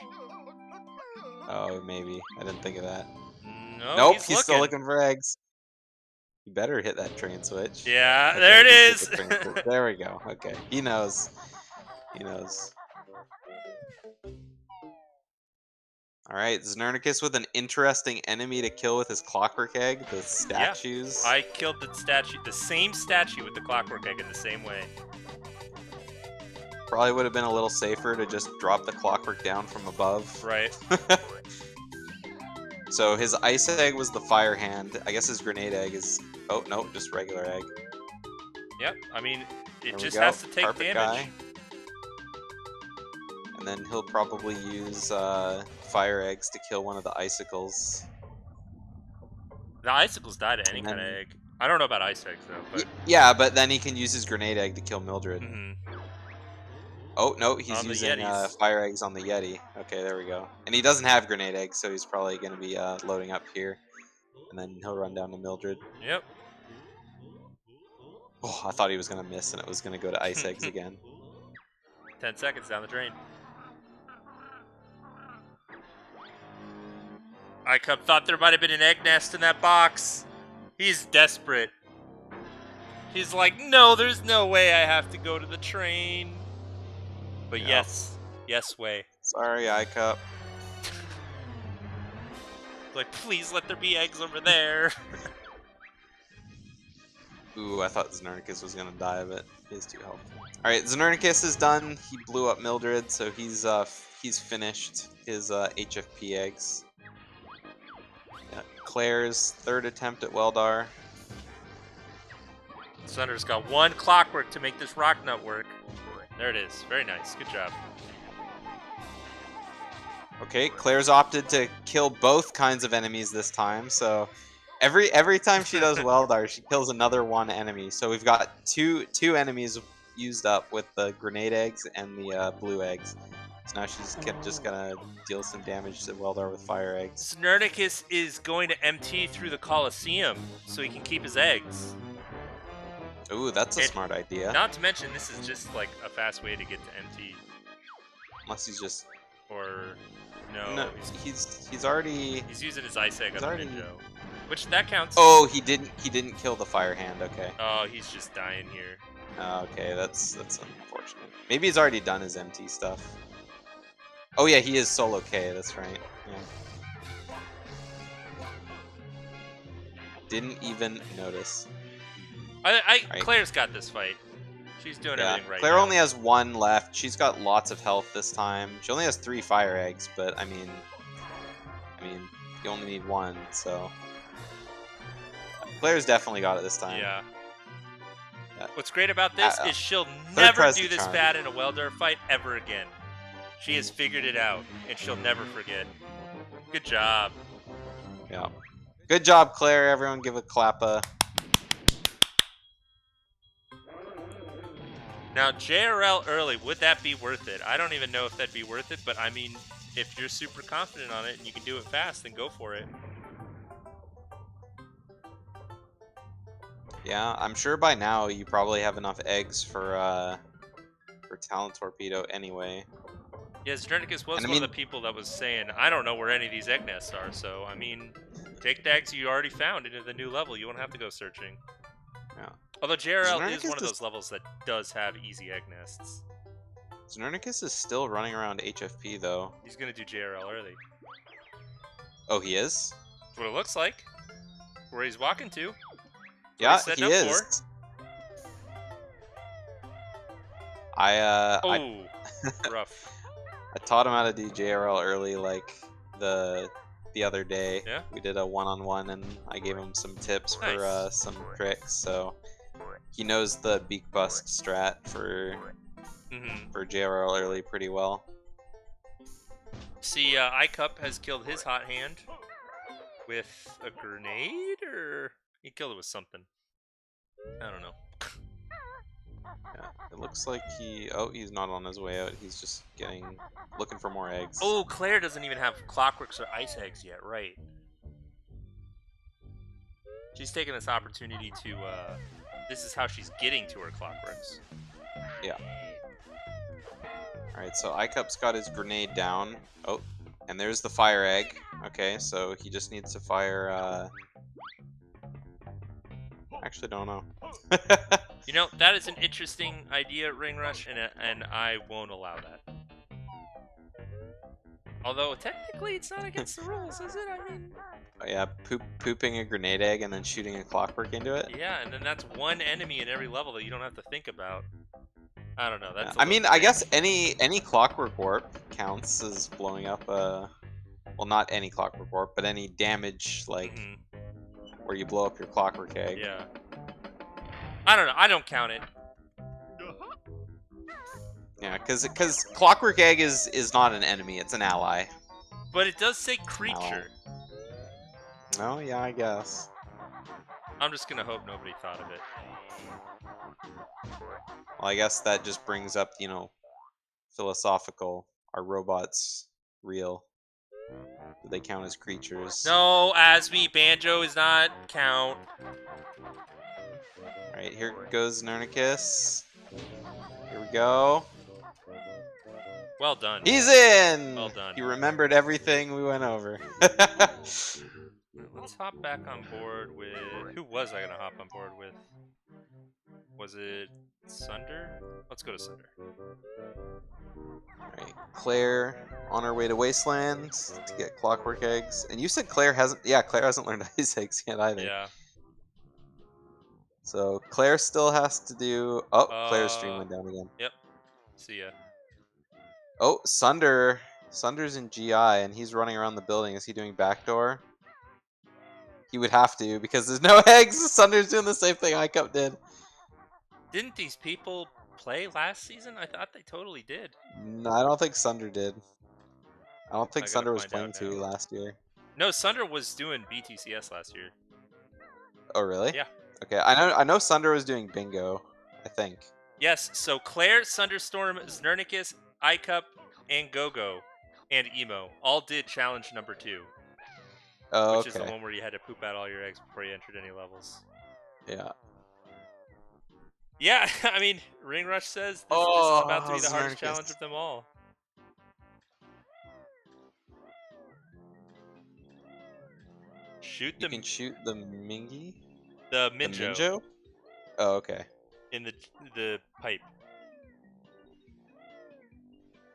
Oh, maybe. I didn't think of that. No, nope, he's still looking for eggs. You better hit that train switch. Yeah, okay, there it is. There we go. Okay, he knows. Alright, Xerneticus with an interesting enemy to kill with his clockwork egg, the statues. Yeah, I killed the same statue with the clockwork egg in the same way. Probably would have been a little safer to just drop the clockwork down from above. Right. So his ice egg was the fire hand. I guess his grenade egg is... Oh, no, just regular egg. Yep, I mean, it just has to take Carpet damage. Guy. And then he'll probably use fire eggs to kill one of the icicles. The icicles die to any kind of egg. I don't know about ice eggs, though. But... Yeah, but then he can use his grenade egg to kill Mildred. Mm-hmm. Oh, no, he's using fire eggs on the Yeti. Okay, there we go. And he doesn't have grenade eggs, so he's probably going to be loading up here. And then he'll run down to Mildred. Yep. Oh, I thought he was going to miss, and it was going to go to ice eggs again. 10 seconds down the drain. iCup thought there might have been an egg nest in that box. He's desperate. He's like, no, there's no way I have to go to the train. But yes way. Sorry, iCup. Like, please let there be eggs over there. Ooh, I thought Xernicus was gonna die of it. He has 2 health. All right, Xernicus is done. He blew up Mildred, so he's finished his HFP eggs. Yeah, Claire's 3rd attempt at Weldar. Sunder's got 1 clockwork to make this rock nut work. There it is. Very nice. Good job. Okay, Claire's opted to kill both kinds of enemies this time, so every time she does Weldar, she kills another 1 enemy. So we've got two enemies used up with the grenade eggs and the blue eggs. So now she's just gonna deal some damage to Weldar with fire eggs. Xernicus is going to MT through the Colosseum so he can keep his eggs. Ooh, that's a smart idea. Not to mention, this is just like a fast way to get to MT. Unless he's just... Or no, No, he's already... He's using his ice egg on the already... Ninja. Which, that counts. Oh, he didn't kill the fire hand, okay. Oh, he's just dying here. Okay, that's unfortunate. Maybe he's already done his MT stuff. Oh yeah, he is solo K, that's right. Yeah. Didn't even notice. Right. Claire's got this fight. She's doing everything right Claire now. only has 1 left. She's got lots of health this time. She only has 3 fire eggs, but I mean, you only need 1, so Claire's definitely got it this time. Yeah. Yeah. What's great about this is she'll Third never tries do the this charm. bad in a Weldar fight ever again. She has figured it out, and she'll never forget. Good job. Yeah. Good job, Claire. Everyone give a clappa. Now, JRL early, would that be worth it? I don't even know if that'd be worth it, but I mean, if you're super confident on it and you can do it fast, then go for it. Yeah, I'm sure by now you probably have enough eggs for Talent Torpedo anyway. Yeah, Zernicus was And I one mean- of the people that was saying, I don't know where any of these egg nests are, so, I mean, take the eggs you already found into the new level. You won't have to go searching. Yeah. Although JRL Zernicus is one of is- those levels that does have easy egg nests. Xernicus is still running around HFP though. He's going to do JRL early. Oh, he is? That's what it looks like. Where he's walking to. Yeah, he's setting he up is. I rough. I taught him how to do JRL early, like the other day. Yeah? We did a one-on-one, and I gave him some tips for Nice. some tricks. So he knows the beak bust strat for JRL early pretty well. See, iCup has killed his hot hand with a grenade, or he killed it with something. I don't know. Yeah, it looks like he's not on his way out. He's just looking for more eggs. Oh, Claire doesn't even have clockworks or ice eggs yet, right? She's taking this opportunity to, this is how she's getting to her clockworks. Yeah. Alright, so iCup's got his grenade down. Oh, and there's the fire egg. Okay, so he just needs to fire, actually don't know. You know, that is an interesting idea, Ring Rush, and I won't allow that. Although, technically, it's not against the rules, is it? I mean... Oh, yeah, pooping a grenade egg and then shooting a clockwork into it? Yeah, and then that's one enemy in every level that you don't have to think about. I don't know. That's. I mean, I guess any clockwork warp counts as blowing up a... Well, not any clockwork warp, but any damage, like, where you blow up your clockwork egg. Yeah. I don't know. I don't count it. Yeah, because clockwork egg is not an enemy; it's an ally. But it does say creature. Oh yeah, I guess. I'm just gonna hope nobody thought of it. Well, I guess that just brings up, philosophical. Are robots real? Do they count as creatures? No, Asmi, Banjo is not count. Alright, here goes Nernicus. Here we go. Well done. He's in! Well done. He remembered everything we went over. Let's hop back on board with... Who was I gonna hop on board with? Was it Sunder? Let's go to Sunder. Alright, Claire on her way to Wasteland to get clockwork eggs. And you said Claire hasn't. Yeah, Claire hasn't learned ice eggs yet either. Yeah. So Claire still has to do. Oh, Claire's stream went down again. Yep. See ya. Oh, Sunder. Sunder's in GI and he's running around the building. Is he doing backdoor? He would have to because there's no eggs. Sunder's doing the same thing iCup did. Didn't these people play last season? I thought they totally did. No, I don't think Sunder did. I don't think I gotta Sunder was find playing out Tooie now. last year. No, Sunder was doing BTCS last year. Oh, really? Yeah. Okay, I know Sunder was doing bingo, I think. Yes, so Claire, Sunderstorm, Znernicus, iCup, and Gogo, and Emo all did challenge number 2, Oh, which is the okay. one where you had to poop out all your eggs before you entered any levels. Yeah. Yeah, I mean, Ring Rush says this is about to be the hardest challenge of them all. Shoot You the can shoot the Mingy? the The Minjo Minjo? Oh, okay. in the pipe.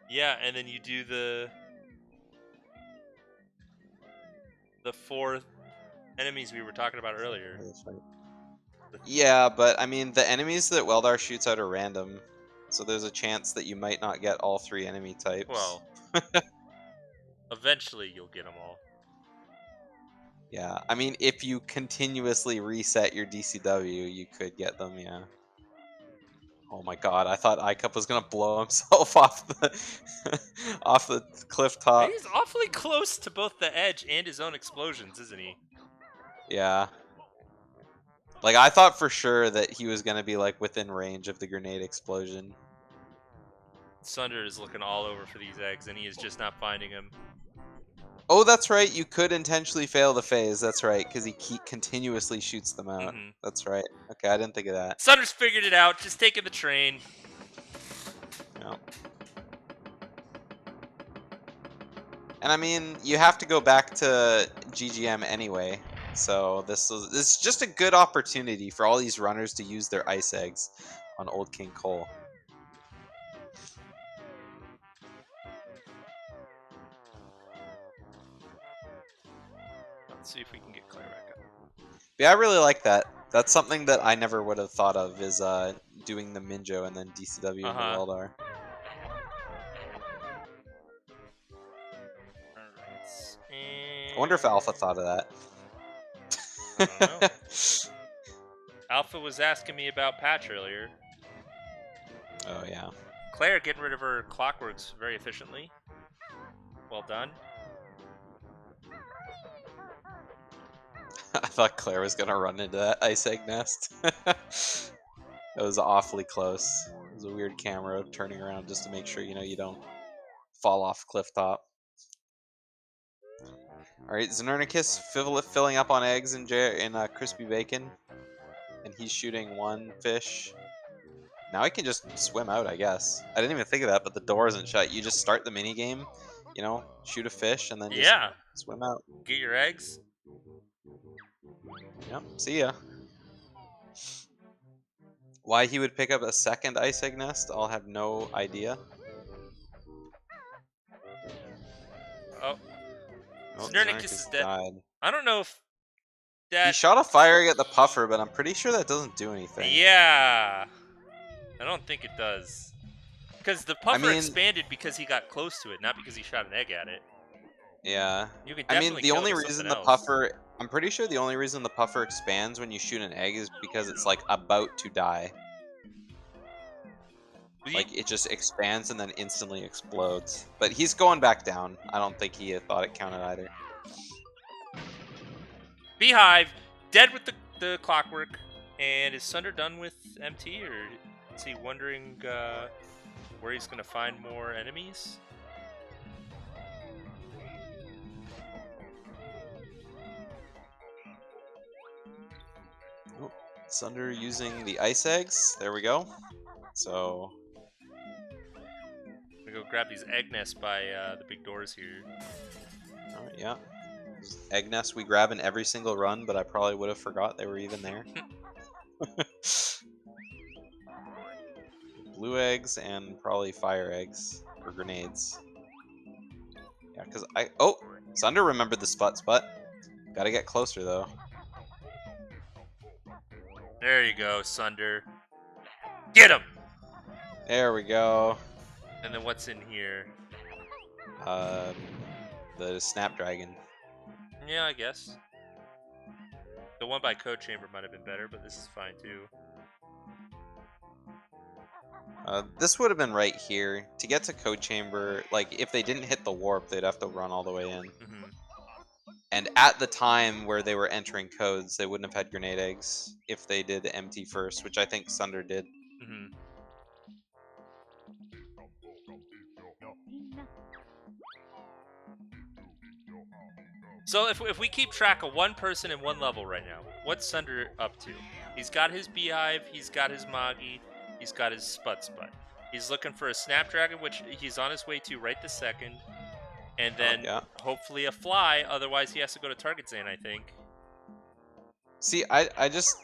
Yeah, and then you do the 4 enemies we were talking about earlier. Yeah, but I mean, the enemies that Weldar shoots out are random, so there's a chance that you might not get all 3 enemy types. Well, eventually you'll get them all. Yeah, I mean, if you continuously reset your DCW, you could get them, yeah. Oh my god, I thought iCup was gonna blow himself off the off the cliff top. He's awfully close to both the edge and his own explosions, isn't he? Yeah. Like, I thought for sure that he was gonna be, like, within range of the grenade explosion. Sunder is looking all over for these eggs, and he is just not finding them. Oh, that's right, you could intentionally fail the phase, that's right, because he continuously shoots them out. Mhm. That's right. Okay, I didn't think of that. Sunder's figured it out, just taking the train. No. And I mean, you have to go back to GGM anyway, so this is just a good opportunity for all these runners to use their ice eggs on Old King Cole. Let's see if we can get Claire back up. Yeah, I really like that. That's something that I never would have thought of, is doing the Minjo and then DCW and the Weldar. Alright. I wonder if Alpha thought of that. I don't know. Alpha was asking me about Patch earlier. Oh, yeah. Claire getting rid of her clockworks very efficiently. Well done. I thought Claire was gonna run into that ice egg nest. It was awfully close. It was a weird camera turning around just to make sure you don't fall off cliff top. All right, Xenernicus filling up on eggs and crispy bacon, and he's shooting 1 fish. Now he can just swim out, I guess. I didn't even think of that, but the door isn't shut. You just start the mini game, shoot a fish, and then just swim out. Get your eggs. Yep, see ya. Why he would pick up a second ice egg nest, I'll have no idea. Oh. Oh, Xenernicus is dead. died. I don't know if that... He shot a fire at the puffer, but I'm pretty sure that doesn't do anything. Yeah. I don't think it does. Because the puffer expanded because he got close to it, not because he shot an egg at it. Yeah. You can I definitely mean, the kill only it with reason something the else. puffer... I'm pretty sure the only reason the puffer expands when you shoot an egg is because it's, like, about to die. Like, it just expands and then instantly explodes. But he's going back down. I don't think he thought it counted either. Beehive, dead with the clockwork. And is Sunder done with MT, or is he wondering where he's going to find more enemies? Oh, Sunder using the ice eggs. There we go. So... I'm going to go grab these egg nests by the big doors here. Alright, yeah. Egg nests we grab in every single run, but I probably would have forgot they were even there. blue eggs and probably fire eggs or grenades. Yeah, because oh, Sunder remembered the spot. Gotta get closer though. There you go, Sunder. Get him! There we go. And then what's in here? The Snapdragon. Yeah, I guess. The one by Code Chamber might have been better, but this is fine too. This would have been right here. To get to Code Chamber, like, if they didn't hit the warp, they'd have to run all the way in. Mm-hmm. And at the time where they were entering codes, they wouldn't have had grenade eggs if they did empty first, which I think Sunder did. Mm-hmm. So if we keep track of one person in one level right now, what's Sunder up to? He's got his Beehive, he's got his Moggy, he's got his Sput. He's looking for a Snapdragon, which he's on his way to right this second. And then hopefully a fly, otherwise he has to go to Target Zane, I think. See, I just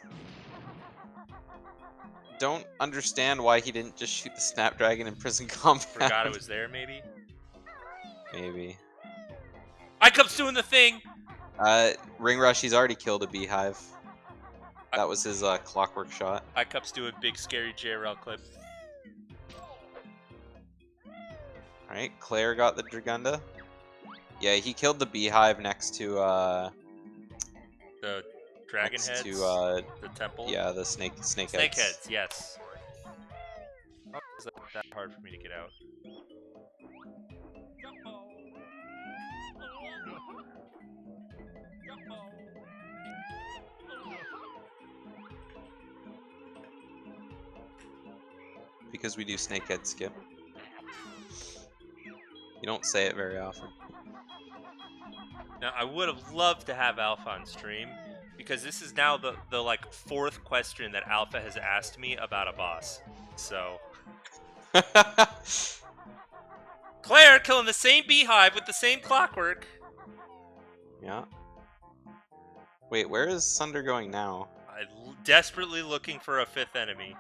don't understand why he didn't just shoot the Snapdragon in Prison Compound. Forgot it was there, maybe? Maybe. Icup's doing the thing! Ring Rush, he's already killed a Beehive. That was his clockwork shot. Icup's doing big scary JRL clip. Alright, Claire got the Dragunda. Yeah, he killed the Beehive next to the dragon heads. To the temple. Yeah, the snake heads. Snake heads, yes. Oh, is that hard for me to get out? Because we do snakehead skip. You don't say it very often. Now, I would have loved to have Alpha on stream, because this is now the like fourth question that Alpha has asked me about a boss. So Claire killing the same Beehive with the same clockwork. Yeah. Wait, where is Sunder going now? I'm desperately looking for a fifth enemy.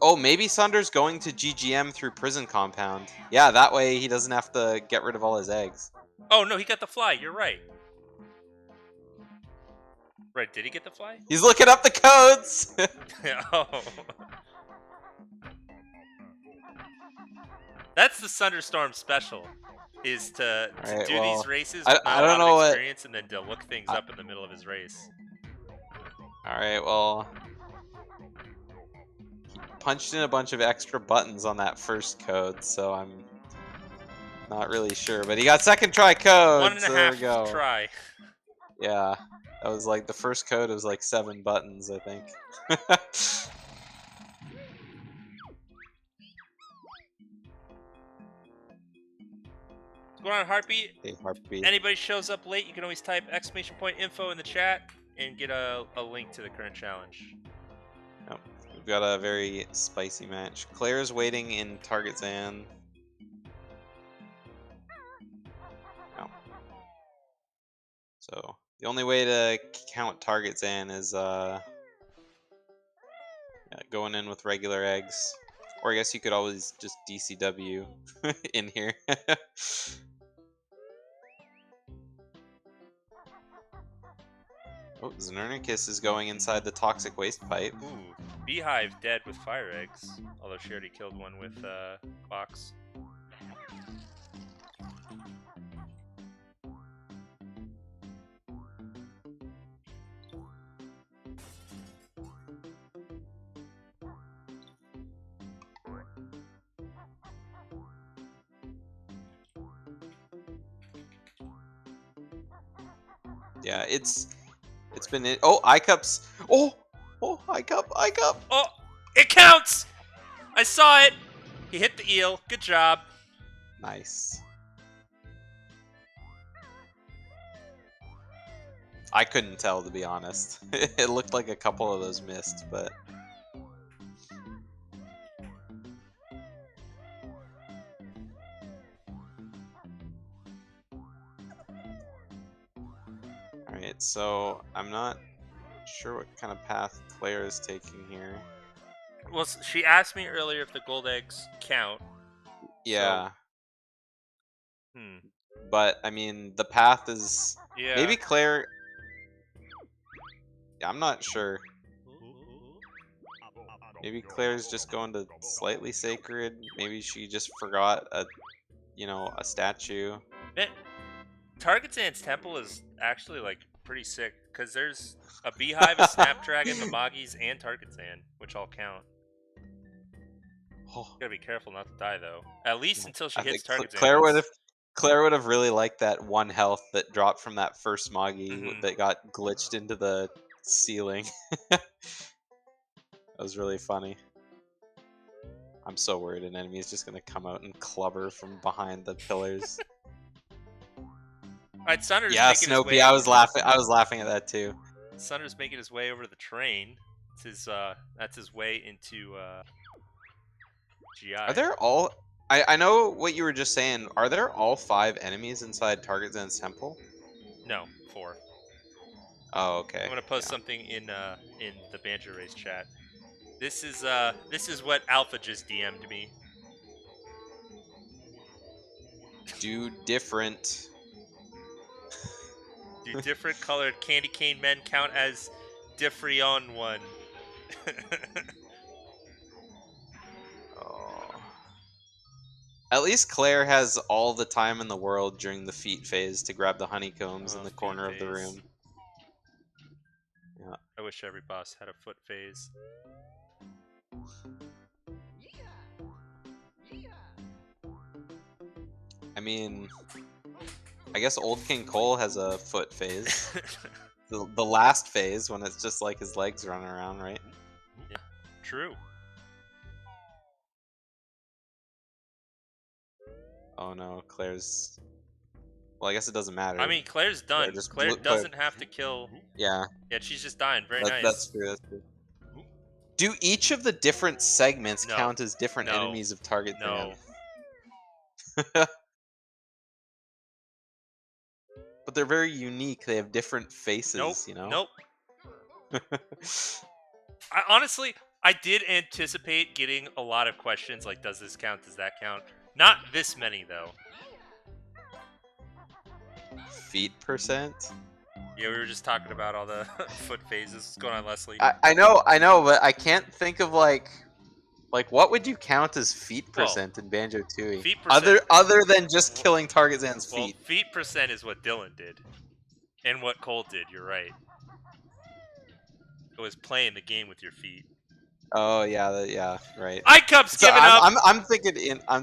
Oh, maybe Sunder's going to GGM through Prison Compound. Yeah, that way he doesn't have to get rid of all his eggs. Oh, no, he got the fly. You're right. Right, did he get the fly? He's looking up the codes! Oh. That's the Thunderstorm special, is to do these races with I don't know experience and then to look things up in the middle of his race. Alright, well... He punched in a bunch of extra buttons on that first code, so I'm not really sure. But he got second try code, so there we go. 1.5 try. Yeah, that was like, the first code was like 7 buttons, I think. What's going on, Heartbeat? Hey, Heartbeat. Anybody shows up late, you can always type !info in the chat and get a link to the current challenge. Yep. We've got a very spicy match. Claire's waiting in Target Zan. No. So the only way to count Target Zan is going in with regular eggs. Or I guess you could always just DCW in here. Oh, Xernicus is going inside the toxic waste pipe. Ooh, Beehive dead with fire eggs, although she already killed one with clocks. Yeah, it's been it. Oh, iCups. Oh, iCup. Oh, it counts! I saw it! He hit the eel. Good job. Nice. I couldn't tell, to be honest. It looked like a couple of those missed, but... Alright, so I'm not sure what kind of path Claire is taking here. Well, she asked me earlier if the gold eggs count. Yeah. So, But I mean, the path is yeah. maybe Claire. Yeah, I'm not sure. Maybe Claire's just going to slightly sacred. Maybe she just forgot a statue. Targetan's temple is actually like pretty sick because there's a beehive, a snapdragon, Mamagis, and Targetan, which all count. Oh, Gotta be careful not to die though. At least until she I hits think Targetan. Claire would have really liked that one health that dropped from that first Moggy Mhm. that got glitched into the ceiling. That was really funny. I'm so worried an enemy is just gonna come out and clubber from behind the pillars. Alright, Sunder's Yeah, making his Snopey, way. I was laughing. I was laughing at that too. Sunder's making his way over to the train. That's his way into GI. Are there all? I know what you were just saying. Are there all 5 enemies inside Target Zen's temple? No, 4. Oh, okay. I'm gonna post something in the Banjo Race chat. This is what Alpha just DM'd me. Do different. Do different colored candy cane men count as Diffrion one? Oh. At least Claire has all the time in the world during the feet phase to grab the honeycombs in the corner of the room. Yeah. I wish every boss had a foot phase. I mean, I guess Old King Cole has a foot phase. the last phase when it's just like his legs running around, right? Yeah, true. Oh no, Claire's. Well, I guess it doesn't matter. I mean, Claire's done. Claire doesn't have to kill. Yeah. Yeah, she's just dying. Very nice. That's true. That's true. Do each of the different segments count as different enemies of Target No. But they're very unique. They have different faces, you know? Nope. Honestly, I did anticipate getting a lot of questions like, does this count? Does that count? Not this many, though. Feet percent? Yeah, we were just talking about all the foot phases. What's going on, Leslie? I know, but I can't think of like what would you count as feet percent in Banjo-Tooie? Feet percent. Other than just killing Target Zan's feet. Well, feet percent is what Dylan did. And what Cole did, you're right. It was playing the game with your feet. Oh yeah, yeah, right. iCup's giving up. I'm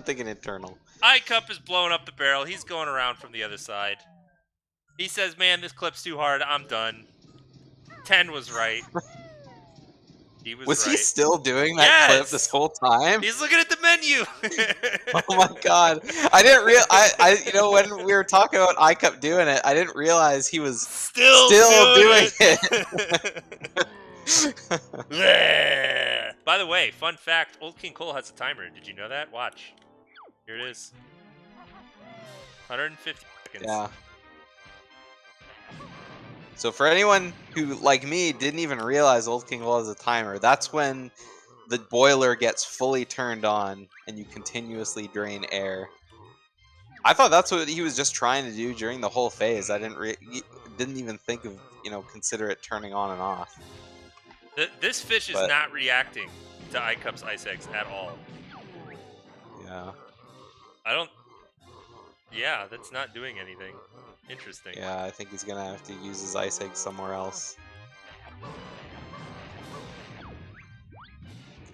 thinking internal. iCup is blowing up the barrel. He's going around from the other side. He says, "Man, this clip's too hard. I'm done." 10 was right. He was right. He still doing that clip this whole time? He's looking at the menu. Oh my god! I didn't realize. I when we were talking about iCup doing it, I didn't realize he was still doing it. By the way, fun fact: Old King Cole has a timer. Did you know that? Watch. Here it is. 150 seconds. Yeah. So for anyone who, like me, didn't even realize Old King Cole has a timer, that's when the boiler gets fully turned on and you continuously drain air. I thought that's what he was just trying to do during the whole phase. I didn't even think of, consider it turning on and off. This fish is not reacting to iCup's ice eggs at all. Yeah. Yeah, that's not doing anything. Interesting. Yeah, I think he's gonna have to use his ice egg somewhere else.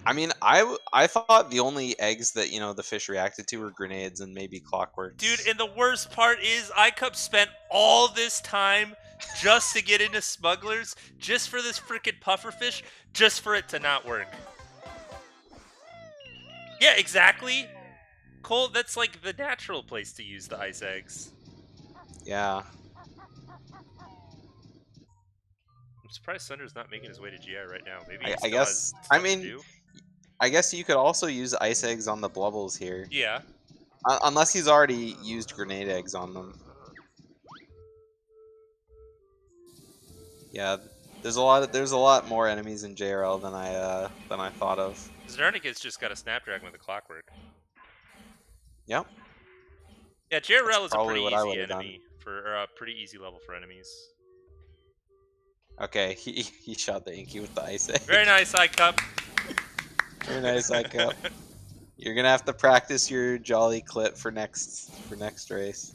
I mean, I thought the only eggs that the fish reacted to were grenades and maybe clockworks. Dude, and the worst part is iCup spent all this time just to get into smugglers, just for this freaking pufferfish, just for it to not work. Yeah, exactly. Cole, that's like the natural place to use the ice eggs. Yeah. I'm surprised Sunder's not making his way to GI right now. Maybe I guess. I mean, I guess you could also use ice eggs on the blubbles here. Yeah. Unless he's already used grenade eggs on them. Yeah. There's a lot more enemies in JRL than I thought of. Zernicus just got a Snapdragon with a Clockwork. Yep. Yeah, That's JRL is a probably pretty what I easy would have done. enemy or a pretty easy level for enemies. Okay, he shot the Inky with the ice egg. Very nice, Eye Cup. Very nice, Icup. You're gonna have to practice your jolly clip for next race.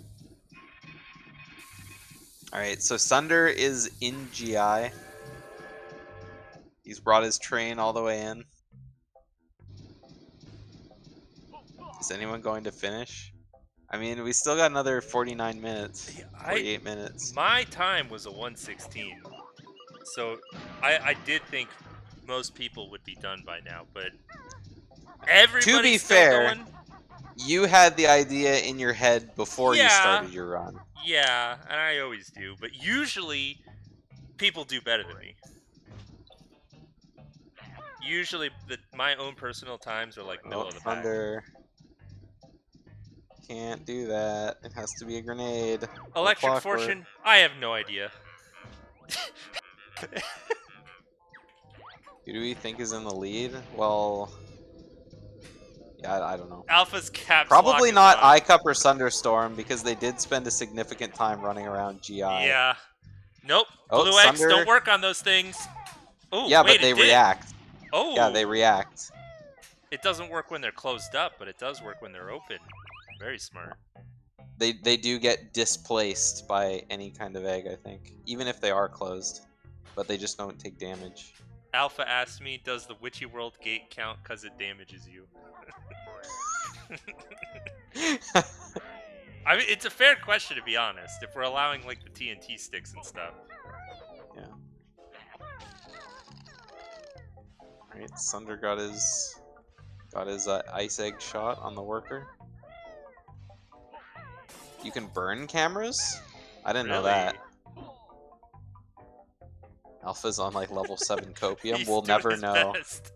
All right, so Sunder is in GI. He's brought his train all the way in. Is anyone going to finish? I mean, we still got another 49 minutes, 48 minutes. My time was a 1:16, so I did think most people would be done by now, but everybody's To be still fair, going. you had the idea in your head before you Yeah, started your run. yeah, and I always do, but usually people do better than me. Usually, my own personal times are like middle of the pack. Thunder. Can't do that. It has to be a grenade. Electric Fortune? I have no idea. Who do we think is in the lead? Well, yeah, I don't know. Alpha's caps Probably lock not is on. Icup or Thunderstorm because they did spend a significant time running around GI. Yeah. Nope. Oh, Blue X, Thunder. don't work on those things. Oh, yeah, wait, but they it did. react. Oh. Yeah, they react. It doesn't work when they're closed up, but it does work when they're open. Very smart. They do get displaced by any kind of egg, I think, even if they are closed, but they just don't take damage. Alpha asked me, does the Witchy World gate count because it damages you? I mean, it's a fair question to be honest, if we're allowing like the TNT sticks and stuff. Yeah. Alright, Sunder got his ice egg shot on the worker. You can burn cameras? I didn't know that. Alpha's on like level 7 copium. We'll never know. Best.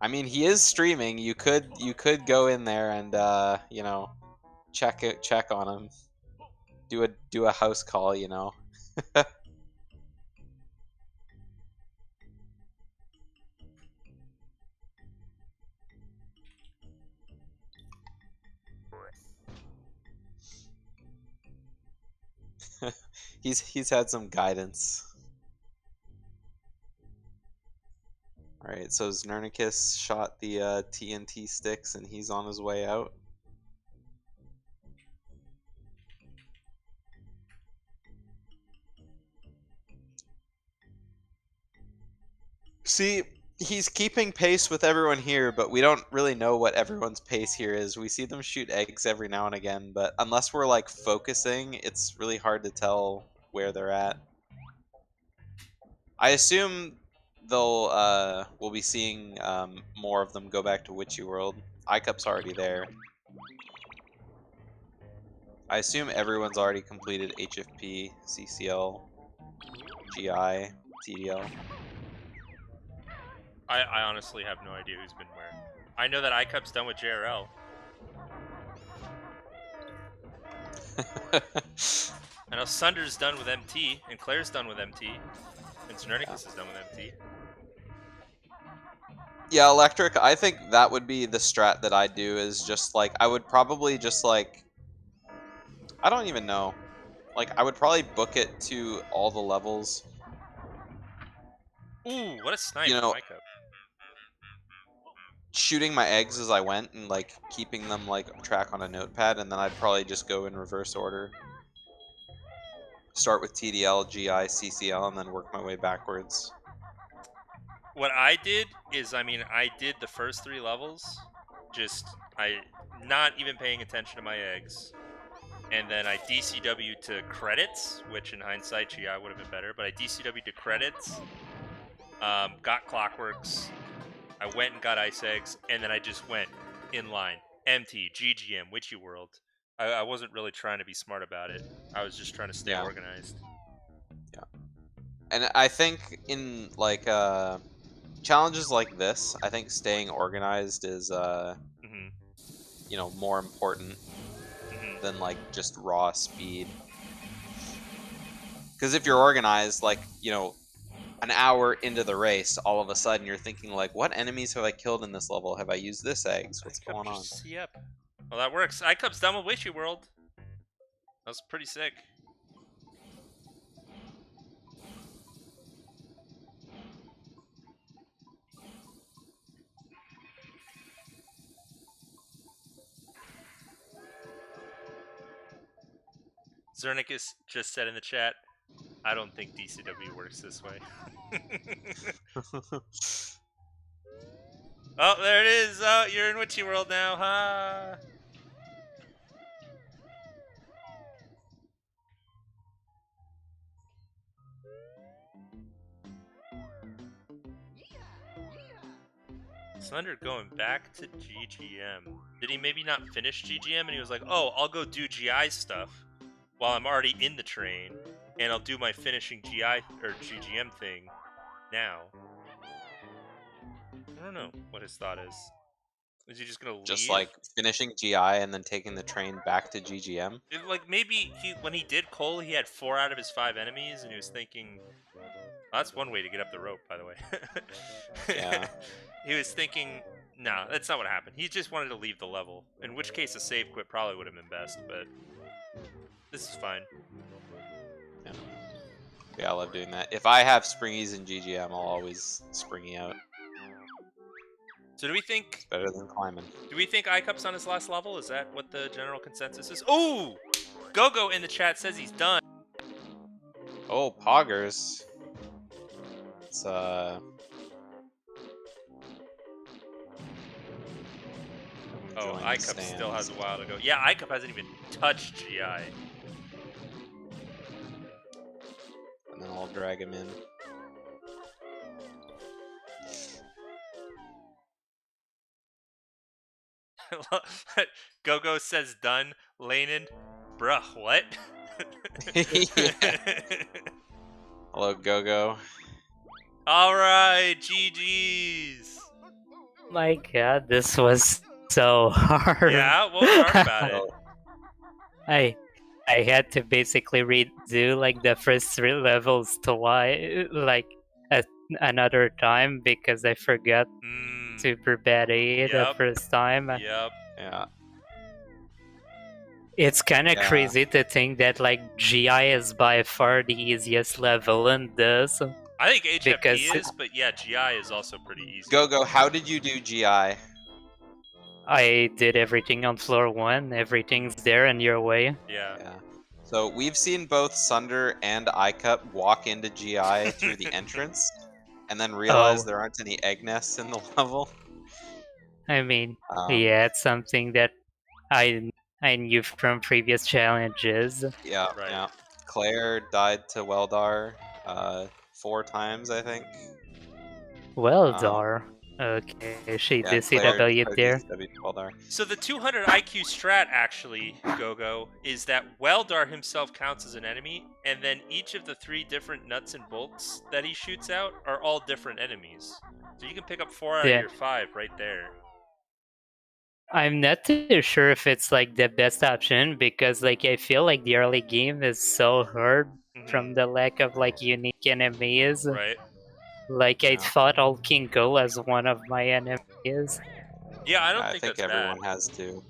I mean, he is streaming. You could go in there and you know, check on him. Do a house call, you know. he's had some guidance. Alright, so Znernicus shot the TNT sticks and he's on his way out. See, he's keeping pace with everyone here, but we don't really know what everyone's pace here is. We see them shoot eggs every now and again, but unless we're like focusing, it's really hard to tell where they're at. I assume we'll be seeing more of them go back to Witchy World. Icup's already there. I assume everyone's already completed HFP, CCL, GI, TDL. I honestly have no idea who's been where. I know that iCup's done with JRL. I know Sunder's done with MT, and Claire's done with MT, and Znernicus is done with MT. Yeah, Electric, I think that would be the strat that I'd do, is just like, I would probably just like, I don't even know. Like, I would probably book it to all the levels. Ooh, what a snipe, you know, iCup. Shooting my eggs as I went and like keeping them like track on a notepad, and then I'd probably just go in reverse order. Start with TDL, GI, CCL, and then work my way backwards. What I did is, I mean, I did the first 3 levels, not even paying attention to my eggs. And then I DCW to credits, which in hindsight, GI would have been better, but I DCW to credits, got Clockworks, I went and got Ice Eggs, and then I just went in line. MT, GGM, Witchy World. I wasn't really trying to be smart about it. I was just trying to stay organized. Yeah. And I think in like challenges like this, I think staying organized is you know, more important. than like just raw speed. Because if you're organized, like, an hour into the race, all of a sudden you're thinking like, what enemies have I killed in this level? Have I used this eggs? What's going on? Yep. Well, that works. iCup's done with Wishy World. That was pretty sick. Zernicus just said in the chat, I don't think DCW works this way. Oh, there it is. Oh, you're in Witchy World now, huh? Slender going back to GGM. Did he maybe not finish GGM and he was like, oh, I'll go do GI stuff while I'm already in the train, and I'll do my finishing GI or GGM thing now. I don't know what his thought is. Is he just gonna leave? Just like finishing GI and then taking the train back to GGM? Like maybe when he did Cole, he had 4 out of his 5 enemies, and he was thinking, oh, that's one way to get up the rope, by the way. Yeah. He was thinking, nah, that's not what happened. He just wanted to leave the level. In which case, a save quit probably would have been best, but this is fine. Yeah, I love doing that. If I have springies in GGM, I'll always springy out. So do we think It's better than climbing. Do we think iCup's on his last level? Is that what the general consensus is? Ooh! Gogo in the chat says he's done. Oh, Poggers. It's Oh, iCup still has a while to go. Yeah, iCup hasn't even touched GI. And then I'll drag him in. Gogo says done. Lanin, bruh, what? Hello, Gogo. Alright, GG's. My god, this was so hard. Yeah, what was hard about it? I had to basically redo like the first 3 levels twice, like another time because I forgot SuperBaddy the first time. Yep. Yeah. It's kind of crazy to think that like GI is by far the easiest level in this. I think HFP is, but yeah, GI is also pretty easy. Gogo, how did you do GI? I did everything on floor 1. Everything's there in your way. Yeah. So we've seen both Sunder and iCup walk into GI through the entrance, and then realize there aren't any egg nests in the level. I mean, yeah, it's something that I knew from previous challenges. Yeah, yeah. Claire died to Weldar 4 times, I think. Weldar. Okay, she DCW'd there. So the 200 IQ strat, actually, Gogo, is that Weldar himself counts as an enemy, and then each of the 3 different nuts and bolts that he shoots out are all different enemies. So you can pick up 4 out of your 5 right there. I'm not too sure if it's like the best option because like I feel like the early game is so hard from the lack of like unique enemies. Right. Like I thought all King Go as one of my enemies. Yeah, I don't think that's everyone bad. has to.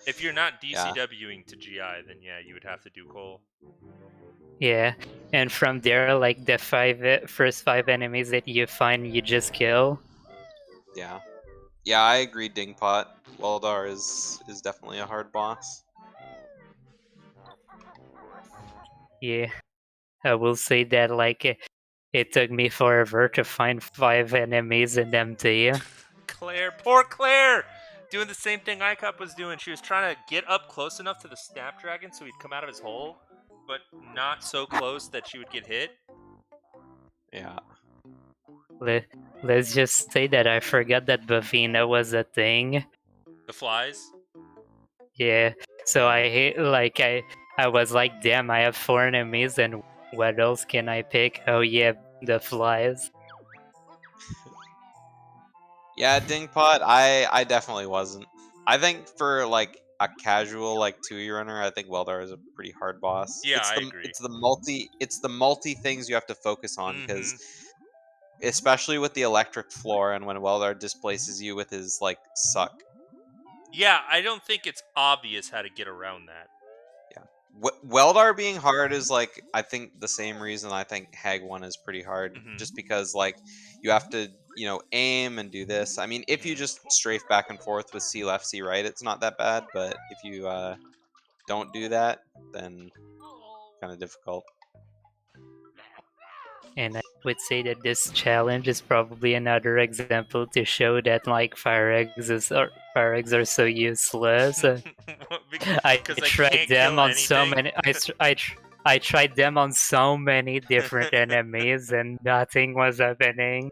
If you're not DCWing to GI, then yeah, you would have to do Cole. Yeah, and from there, like the first 5 enemies that you find, you just kill. Yeah. Yeah, I agree, Dingpot. Weldar is definitely a hard boss. Yeah, I will say that like it took me forever to find 5 enemies in MT. Claire, poor Claire! Doing the same thing iCup was doing. She was trying to get up close enough to the Snapdragon so he'd come out of his hole, but not so close that she would get hit. Yeah. Let's just say that I forgot that Bavina was a thing. The flies? Yeah, so I was like, damn, I have 4 enemies, and what else can I pick? Oh yeah, the flies. Yeah, Dingpot, I definitely wasn't. I think for like a casual like Tooie runner, I think Weldar is a pretty hard boss. Yeah, I agree. It's the multi things you have to focus on because Mhm. especially with the electric floor and when Weldar displaces you with his like suck. Yeah, I don't think it's obvious how to get around that. Weldar being hard is like I think the same reason I think Hag 1 is pretty hard, Mhm. just because like you have to aim and do this. I mean, if you just strafe back and forth with C left C right, it's not that bad, but if you don't do that, then kind of difficult. And I would say that this challenge is probably another example to show that like fire eggs are so useless. I tried them on so many. I tried them on so many different enemies, and nothing was happening.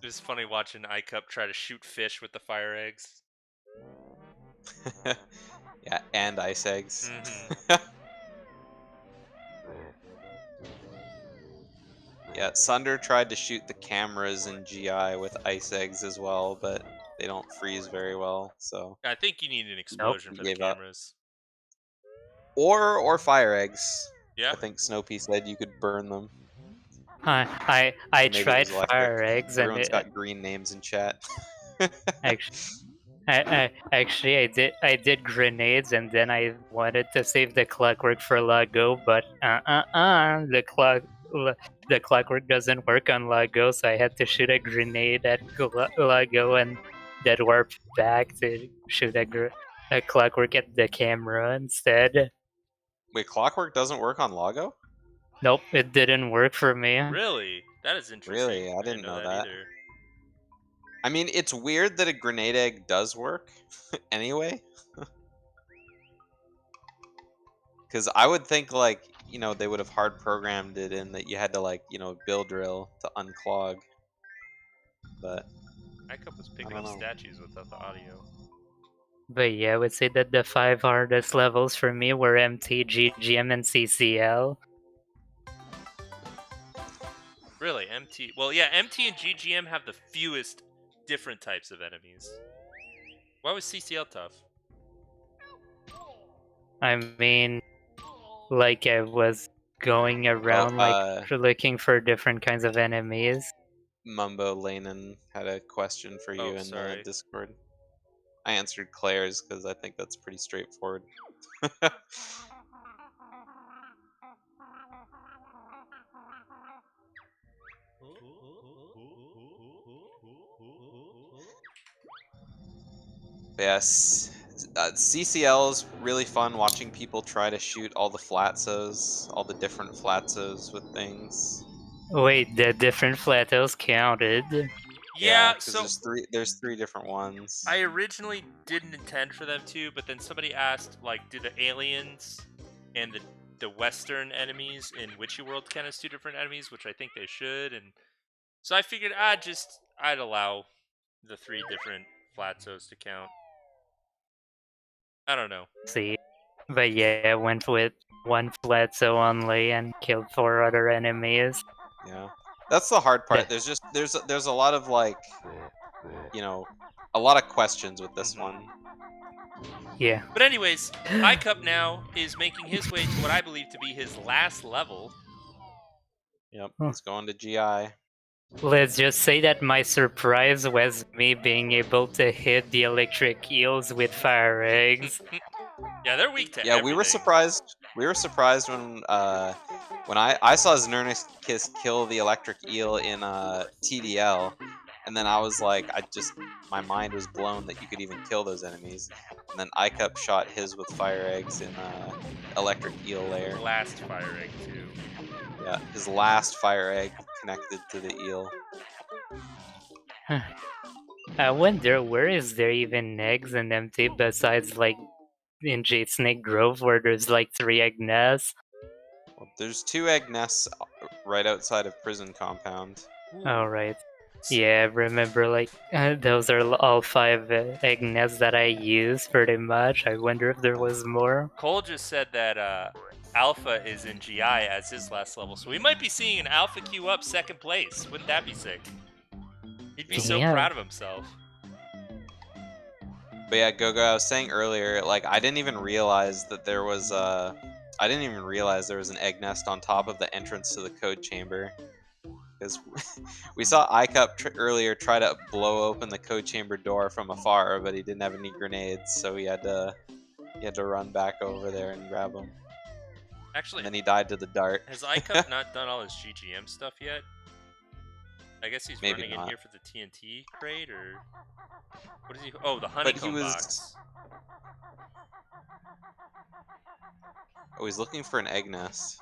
It's funny watching iCup try to shoot fish with the fire eggs. Yeah, and ice eggs. Yeah, Sunder tried to shoot the cameras in GI with ice eggs as well, but they don't freeze very well, so I think you need an explosion for the gave up. cameras. Or fire eggs. Yeah. I think Snopey said you could burn them. I Maybe it tried was electric. fire eggs, and Everyone's got green names in chat. actually, I did grenades, and then I wanted to save the clockwork for Lago, but the clockwork doesn't work on Lago, so I had to shoot a grenade at Lago, and that warped back to shoot a clockwork at the camera instead. Wait, clockwork doesn't work on Lago? Nope, it didn't work for me. Really? That is interesting. Really? I didn't know that. Either. I mean, it's weird that a grenade egg does work anyway. Because I would think, like, they would have hard programmed it in that you had to, like, build drill to unclog. But iCup was picking up statues without the audio. But yeah, I would say that the 5 hardest levels for me were MT, GGM, and CCL. Really, MT? Well, yeah, MT and GGM have the fewest different types of enemies. Why was CCL tough? I mean, like I was going around looking for different kinds of enemies. Mumbo Lanen had a question for you in the Discord. I answered Claire's because I think that's pretty straightforward. Yes, CCL is really fun watching people try to shoot all the flatsos, all the different flatsos with things. Wait, the different flatos counted? Yeah, because there's three different ones. I originally didn't intend for them to, but then somebody asked, like, do the aliens and the Western enemies in Witchy World count as 2 different enemies, which I think they should, and so I figured I'd allow the 3 different flatsos to count. I don't know. See, but yeah, I went with 1 flatso only and killed 4 other enemies. Yeah, that's the hard part. There's a lot of like, a lot of questions with this one. Yeah. But anyways, iCup now is making his way to what I believe to be his last level. Yep, he's going to GI. Let's just say that my surprise was me being able to hit the electric eels with fire eggs. Yeah, they're weak to everything. We were surprised. We were surprised when I saw Xerneas kill the electric eel in TDL, and then I was like, my mind was blown that you could even kill those enemies. And then iCup shot his with fire eggs in electric eel lair. Last fire egg too. Yeah, his last fire egg connected to the eel. I wonder, where is there even eggs in MT besides like in Jade Snake Grove where there's like 3 egg nests? Well, there's 2 egg nests right outside of prison compound. Oh, right. Yeah, I remember like those are all 5 egg nests that I use pretty much. I wonder if there was more. Cole just said that Alpha is in GI as his last level, so we might be seeing an Alpha queue up 2nd place. Wouldn't that be sick? He'd be so proud of himself. But yeah, Gogo, I was saying earlier, like I didn't even realize that there was an egg nest on top of the entrance to the code chamber. Because we saw iCup earlier try to blow open the code chamber door from afar, but he didn't have any grenades, so he had to run back over there and grab them. Actually, and then he died to the dart. Has iCup not done all his GGM stuff yet? I guess he's Maybe running not. in here for the TNT crate, or what is he? Oh, the honeycomb box. Oh, he's looking for an egg nest.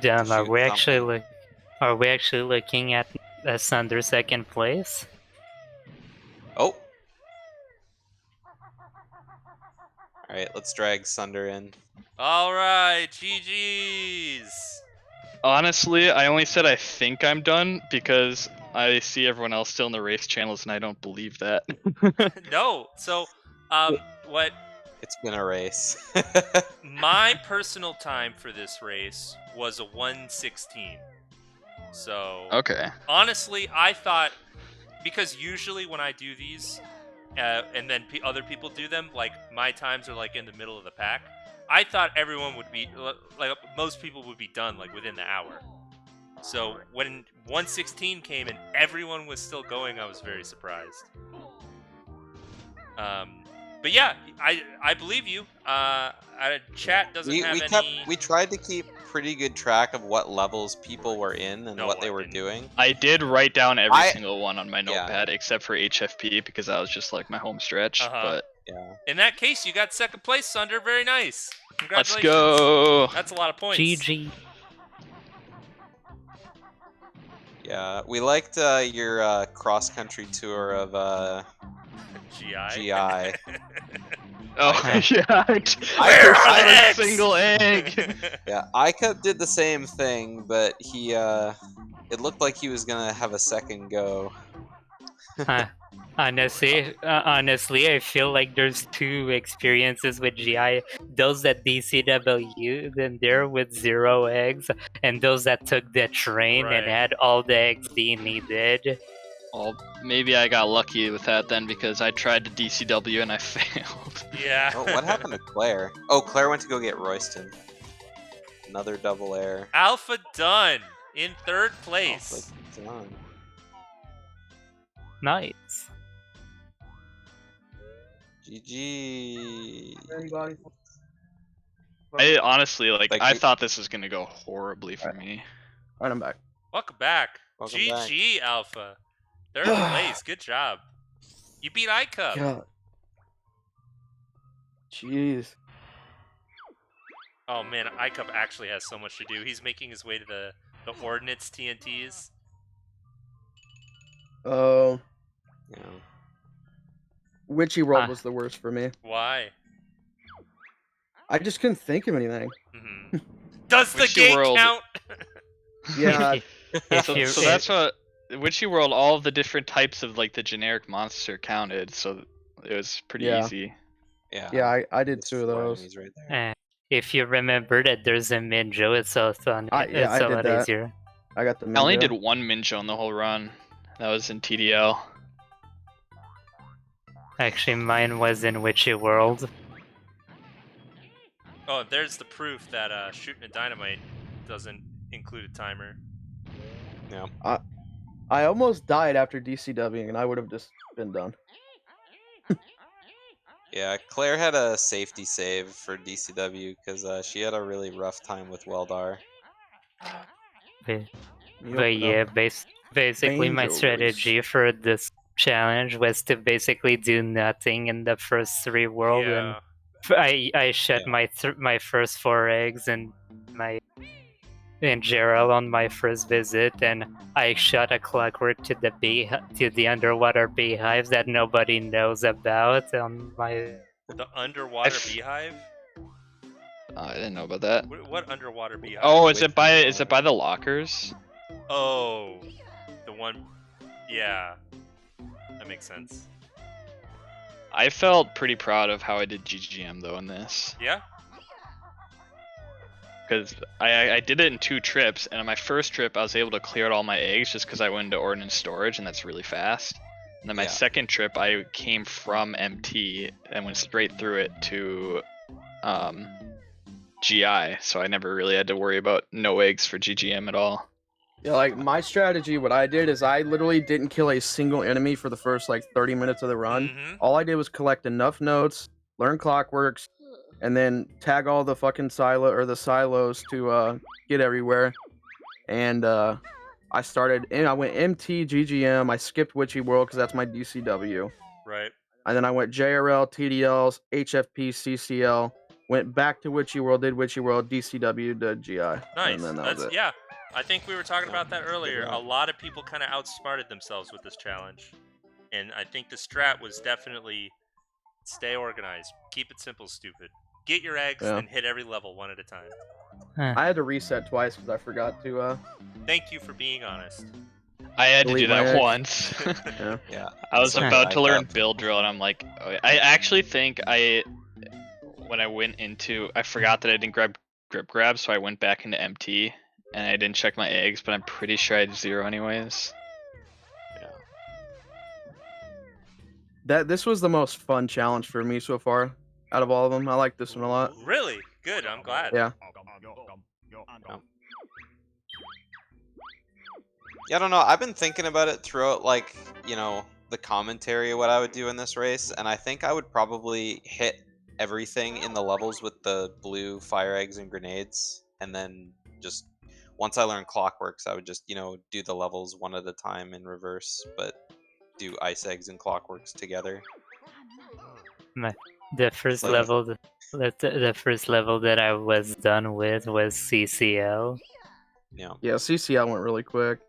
Damn, are shoot we something. actually looking at Sunder second place? Oh. All right, let's drag Sunder in. All right, GG's. Honestly, I only said I think I'm done because I see everyone else still in the race channels, and I don't believe that. No, so what? It's been a race. My personal time for this race was a 1:16. So Okay. honestly, I thought, because usually when I do these, and then other people do them, like my times are like in the middle of the pack. I thought everyone would be like most people would be done like within the hour. So when 1:16 came and everyone was still going, I was very surprised. But yeah, I believe you. Chat doesn't have any. We tried to keep pretty good track of what levels people were in and No, what I they were didn't. doing. I did write down every single one on my notepad Yeah. except for HFP because that was just like my home stretch. But yeah. In that case, you got second place, Sunder. Very nice. Let's Congratulations. go. That's a lot of points. GG. Yeah, we liked your cross-country tour of GI. Oh Okay. yeah, I Where are found the a eggs? single egg. Yeah, iCup did the same thing, but he it looked like he was gonna have a second go. Honestly, I feel like there's two experiences with GI. Those that DCW in there with 0 eggs, and those that took the train and Right. had all the eggs they needed. Well, maybe I got lucky with that then because I tried to DCW and I failed. Yeah. Oh, what happened to Claire? Oh, Claire went to go get Royston. Another double air. Alpha done in third place. Oh, done. Nice. GG. Anybody? I honestly I we- thought this was gonna go horribly for me. Alright, I'm back. Welcome back. Welcome GG Alpha. Third place. Good job. You beat iCup. God. Jeez. Oh man, iCup actually has so much to do. He's making his way to the Ordnance TNTs. Oh, Yeah. Witchy World was the worst for me. Why? I just couldn't think of anything. Mm-hmm. Does the Witchy gate World- count? Yeah, So that's what Witchy World. All of the different types of like the generic monster counted, so it was pretty Yeah. easy. yeah, I did There's 2 of 4 those. enemies right there. If you remember that there's a Minjo, it's also I it's did a lot that. easier. I got the I only Minjo. did one Minjo on the whole run. That was in TDL. Actually, mine was in Witchy World. Oh, there's the proof that shooting a dynamite doesn't include a timer. Yeah. I almost died after DCWing, and I would have just been done. Yeah, Claire had a safety save for DCW because she had a really rough time with Weldar. But, Yep, but yeah, basically my Banjo strategy for this challenge was to basically do nothing in the first 3 world, and Yeah. I shot my first 4 eggs and Gerald on my first visit, and I shot a clockwork to the underwater beehives that nobody knows about on my. The underwater beehive? I didn't know about that. What underwater beehive? Oh, is it by the lockers? Oh, the one. Yeah, that makes sense. I felt pretty proud of how I did GGM though in this. Yeah. Because I did it in 2 trips, and on my first trip I was able to clear out all my eggs just because I went into ordnance storage, and that's really fast. And then my second trip, I came from MT and went straight through it to GI, so I never really had to worry about no eggs for GGM at all. Yeah, like my strategy, what I did is I literally didn't kill a single enemy for the first like 30 minutes of the run. Mhm. All I did was collect enough notes, learn clockworks, and then tag all the fucking silos to get everywhere. And I went MT, GGM, I skipped Witchy World because that's my DCW. Right. And then I went JRL, TDLs, HFP, CCL, went back to Witchy World, did Witchy World, DCW, did GI. Nice. And then that was it. Yeah. I think we were talking about that earlier. A lot of people kind of outsmarted themselves with this challenge. And I think the strat was definitely stay organized. Keep it simple, stupid. Get your eggs and hit every level one at a time. I had to reset twice because I forgot to. Thank you for being honest. I had to do Delete my that eggs. once. Yeah. I was Something about like to learn that. build drill, and I'm like, I actually think when I went into, I forgot that I didn't grab, so I went back into MT, and I didn't check my eggs, but I'm pretty sure I had 0 anyways. This was the most fun challenge for me so far, out of all of them. I like this one a lot. Really? Good. I'm glad. Yeah. Yeah, I don't know. I've been thinking about it throughout, like, the commentary of what I would do in this race, and I think I would probably hit everything in the levels with the blue fire eggs and grenades, and then just once I learned clockworks, I would just, do the levels one at a time in reverse, but do ice eggs and clockworks together. The first Like- level, the first level that I was done with was CCL. Yeah. Yeah, CCL went really quick.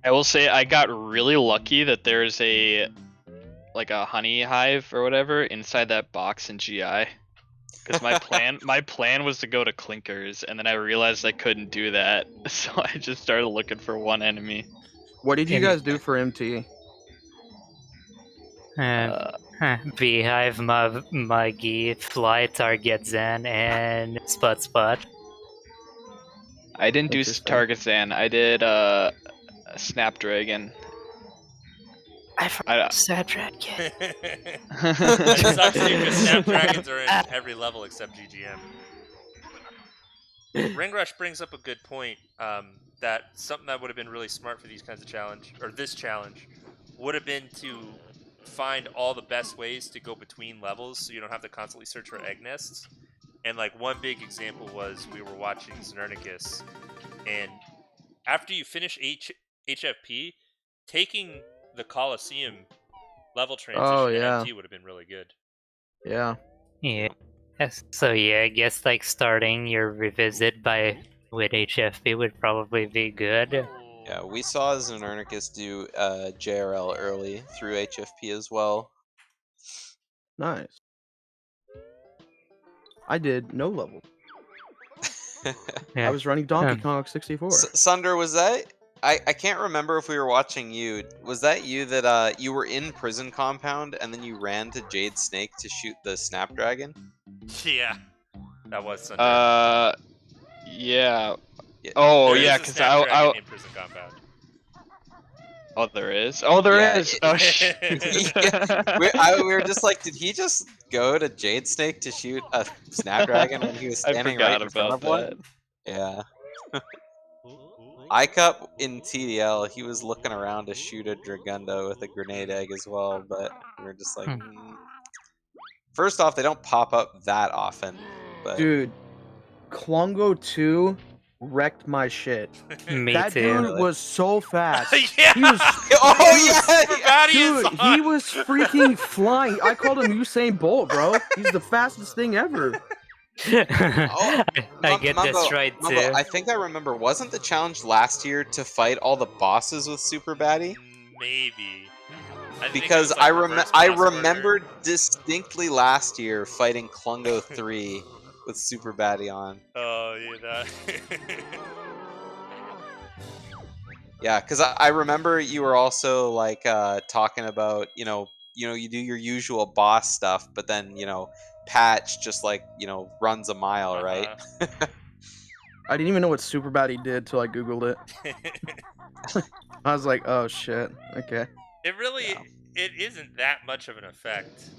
I will say I got really lucky that there's a honey hive or whatever inside that box in GI. Because my plan was to go to clinkers, and then I realized I couldn't do that, so I just started looking for one enemy. What did you guys do for MT? Beehive, Muggy, Fly, Target Zen, and Spot. I didn't do Interesting. Target Zan. I did Snapdragon. I forgot Snapdragon. It sucks because Snapdragons are in every level except GGM. Ring Rush brings up a good point. That something that would have been really smart for these kinds of this challenge, would have been to find all the best ways to go between levels, so you don't have to constantly search for egg nests. And like one big example was we were watching Xernicus, and after you finish HFP, taking the Coliseum level transition to MT would have been really good. Yeah. Yeah. So yeah, I guess like starting your revisit with HFP would probably be good. Yeah, we saw Xernicus do JRL early through HFP as well. Nice. I did no level. Yeah. I was running Donkey Kong 64. Sunder, was that? I can't remember if we were watching you. Was that you that you were in prison compound and then you ran to Jade Snake to shoot the Snapdragon? Yeah, that was Sunday. Yeah. Oh There is yeah, a because Snapdragon in prison compound. Oh, there is. Oh, there is. Oh shit. we were just like, did he just go to Jade Snake to shoot a Snapdragon when he was I standing forgot right in front about of that. one? Yeah. iCup in TDL, he was looking around to shoot a Dragundo with a grenade egg as well, but we were just like, First off, they don't pop up that often. But Dude, Klongo 2 wrecked my shit. Me That too. dude was so fast. Yeah! He was, SuperBaddy is dude, on! he was freaking flying. I called him Usain Bolt, bro. He's the fastest thing ever. I get this right too. Mumbo, I think I remember, wasn't the challenge last year to fight all the bosses with SuperBaddy? Maybe. I think it Because was like reverse I boss order. remember distinctly last year fighting Klungo 3 with SuperBaddy on. Oh, yeah, that. Yeah, because I remember you were also like talking about you do your usual boss stuff, but then Patch just like runs a mile, right? I didn't even know what SuperBaddy did till I googled it. I was like, oh shit, okay. It really Yeah. it isn't that much of an effect,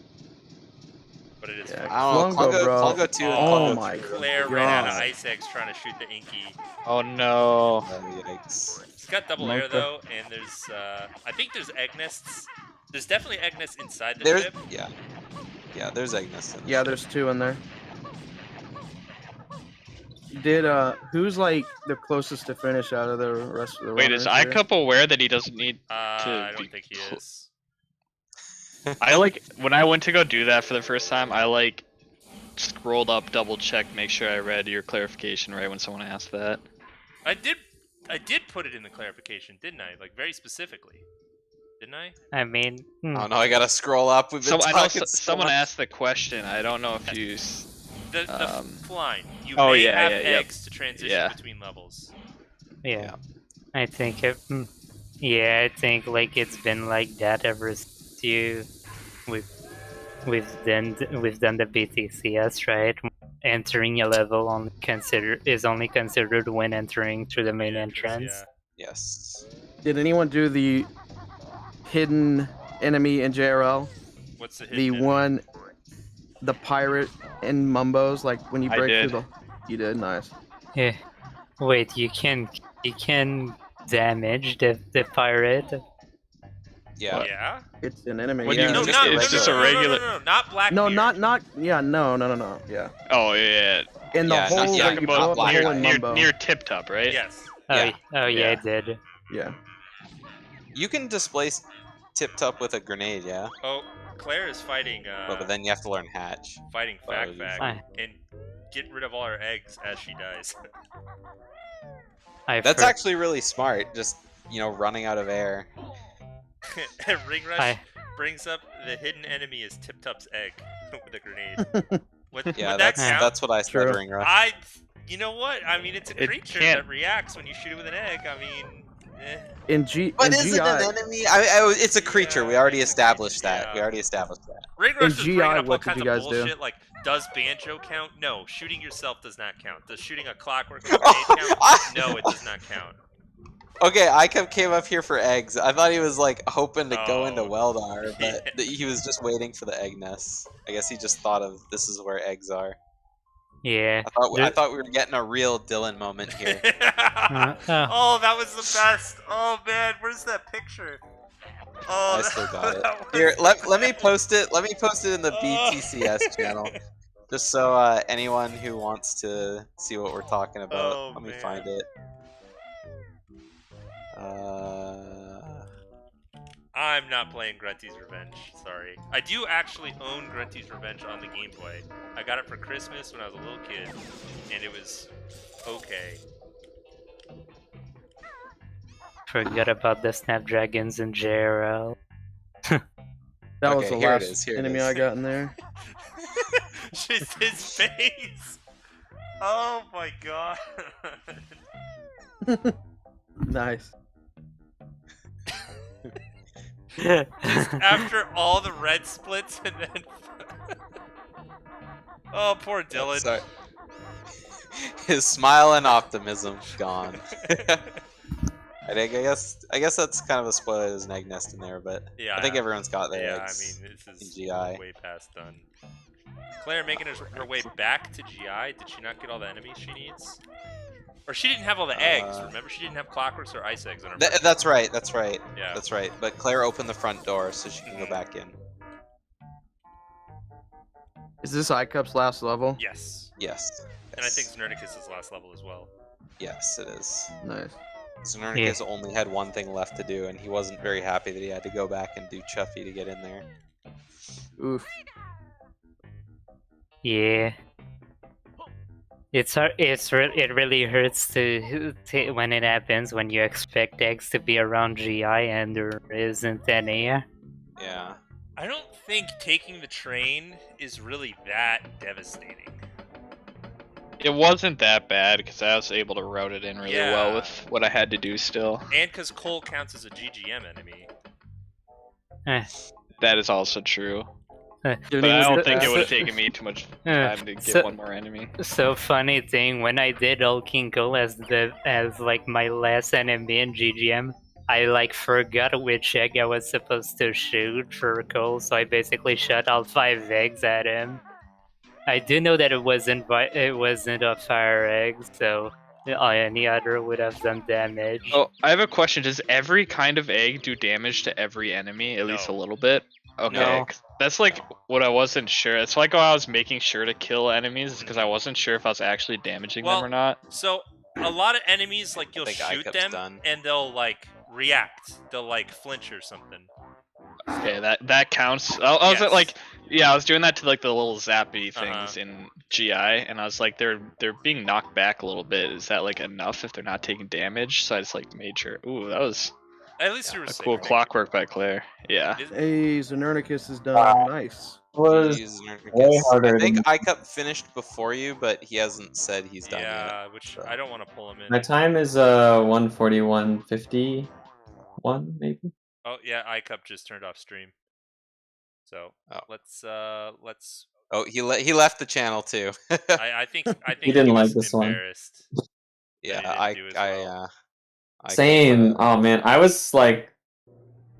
but it is. Yeah, I don't know. Klungo, bro. Klungo 2 and Oh Klungo my 3 are Claire ran out of God. ice eggs trying to shoot the Inky. Oh no. Oh, yikes. It's got double No air clear. though, and there's I think there's egg nests. There's definitely egg nests inside the There's ship. yeah, there's egg nests in the Yeah, ship. there's 2 in there. Did who's like the closest to finish out of the rest of the Wait, is runners here? iCup aware that he doesn't need I be don't think he cl- is. I like when I went to go do that for the first time, I like scrolled up, double checked, make sure I read your clarification right when someone asked that. I did put it in the clarification, didn't I? Like very specifically, didn't I? I mean, Oh no, I gotta scroll up. We've been I know talking so someone much. asked the question. I don't know if you. The flying. You oh, may yeah, have yeah, yep. eggs to transition Yeah. between levels. yeah. I think yeah, I think like it's been like that ever since we've done the BTCS, right? Entering a level is only considered when entering through the main entrance. Yeah. Yes. Did anyone do the hidden enemy in JRL? What's the The hidden enemy? one, the pirate in Mumbos, like when you I break did. through the. You did, nice. Yeah. Wait, you can damage the pirate. Yeah. Yeah. It's an enemy. When yeah. you- No, just not a it's just a no, regular. No, not Blackbeard. No, not. Yeah, no. Yeah. Oh yeah. In the Yeah, hole not- where yeah, you not blow up the black hole guy. in near Mumbo. near Tip Top, right? Yes. Oh, Yeah. oh yeah, Yeah. I did. Yeah. You can displace Tip Top with a grenade, yeah? Oh, Claire is fighting. But then you have to learn Hatch. Fighting Oh, Fact you Fact fine. and get rid of all her eggs as she dies. That's actually really smart, just, running out of air. Ring Rush brings up the hidden enemy is Tip Top's egg with a grenade. Would Yeah, that count? that's what I said, True. Ring Rush. You know what? I mean, it's a It creature can't- that reacts when you shoot it with an egg. I mean, In But in is GI, it an enemy? It's a creature. We Yeah, already it's a established creature, that. yeah. We already established that. Ring Rush was GI, bringing up all what did kinds you of guys do? bullshit like, does Banjo count? No. Shooting yourself does not count. Does shooting a clockwork with a grenade count? No, it does not count. Okay, I came up here for eggs. I thought he was like hoping to go into Oh, Weldar, yeah. but he was just waiting for the egg nest. I guess he just thought of this is where eggs are. Yeah. I thought we were getting a real Dylan moment here. Oh, that was the best. Oh man, where's that picture? Oh, I still got it. that was Here, let the me best. post it. Let me post it in the Oh. BTCS channel, just so anyone who wants to see what we're talking about. Oh, Let me man. find it. I'm not playing Grunty's Revenge. Sorry. I do actually own Grunty's Revenge on the Game Boy. I got it for Christmas when I was a little kid, and it was okay. Forget about the Snapdragons in JRL. that was Okay, the here it last is, here it enemy is. I got in there. Just his face. Oh my god. Nice. After all the red splits and then. Oh, poor Dylan. Sorry. His smile and optimism gone. I guess that's kind of a spoiler. There's an egg nest in there, but Yeah, I think everyone's got their Yeah, I eggs. mean, this is in GI. way past done. Claire making her way back to GI. Did she not get all the enemies she needs? Or she didn't have all the eggs. Remember, she didn't have clockworks or ice eggs on her. first That's right. That's right. Yeah. That's right. But Claire opened the front door so she can go Mhm. back in. Is this iCup's last level? Yes. Yes. And I think Xernicus is last level as well. Yes, it is. Nice. Xernicus only had one thing left to do, and he wasn't very happy that he had to go back and do Chuffy to get in there. Oof. Yeah. It really hurts to when it happens when you expect eggs to be around GI and there isn't any. Yeah. I don't think taking the train is really that devastating. It wasn't that bad because I was able to route it in really well Yeah. with what I had to do still. And because Cole counts as a GGM enemy. That is also true. Didn't But even I don't get think it that. would have taken me too much time to get one more enemy. So funny thing, when I did Hulking Cole as like my last enemy in GGM, I like forgot which egg I was supposed to shoot for Cole, so I basically shot all 5 eggs at him. I do know that it wasn't a fire egg, so any other would have done damage. Oh, I have a question. Does every kind of egg do damage to every enemy, at least a No. little bit? Okay, No. 'cause that's like what I wasn't sure. It's like I was making sure to kill enemies because I wasn't sure if I was actually damaging them or not. So a lot of enemies, like, you'll think shoot iCup's them done. and they'll like react. They'll like flinch or something. Okay, that counts. I was Yes. like, yeah, I was doing that to like the little zappy things in GI, and I was like, they're being knocked back a little bit. Is that like enough if they're not taking damage? So I just like made sure. Ooh, that was At least you were a safe. cool clockwork by Claire. Yeah. Hey, Xenernicus is done. Nice. Was Jeez, Nerdicus. way harder I think than- iCup finished before you, but he hasn't said he's done yet. Yeah, which I don't want to pull him in. my time is 1:41:51 maybe. Oh yeah, iCup just turned off stream. So Oh. let's Oh, he left the channel too. I think He didn't like was this one. embarrassed. Yeah, that he didn't do as well. Same. Oh man, I was like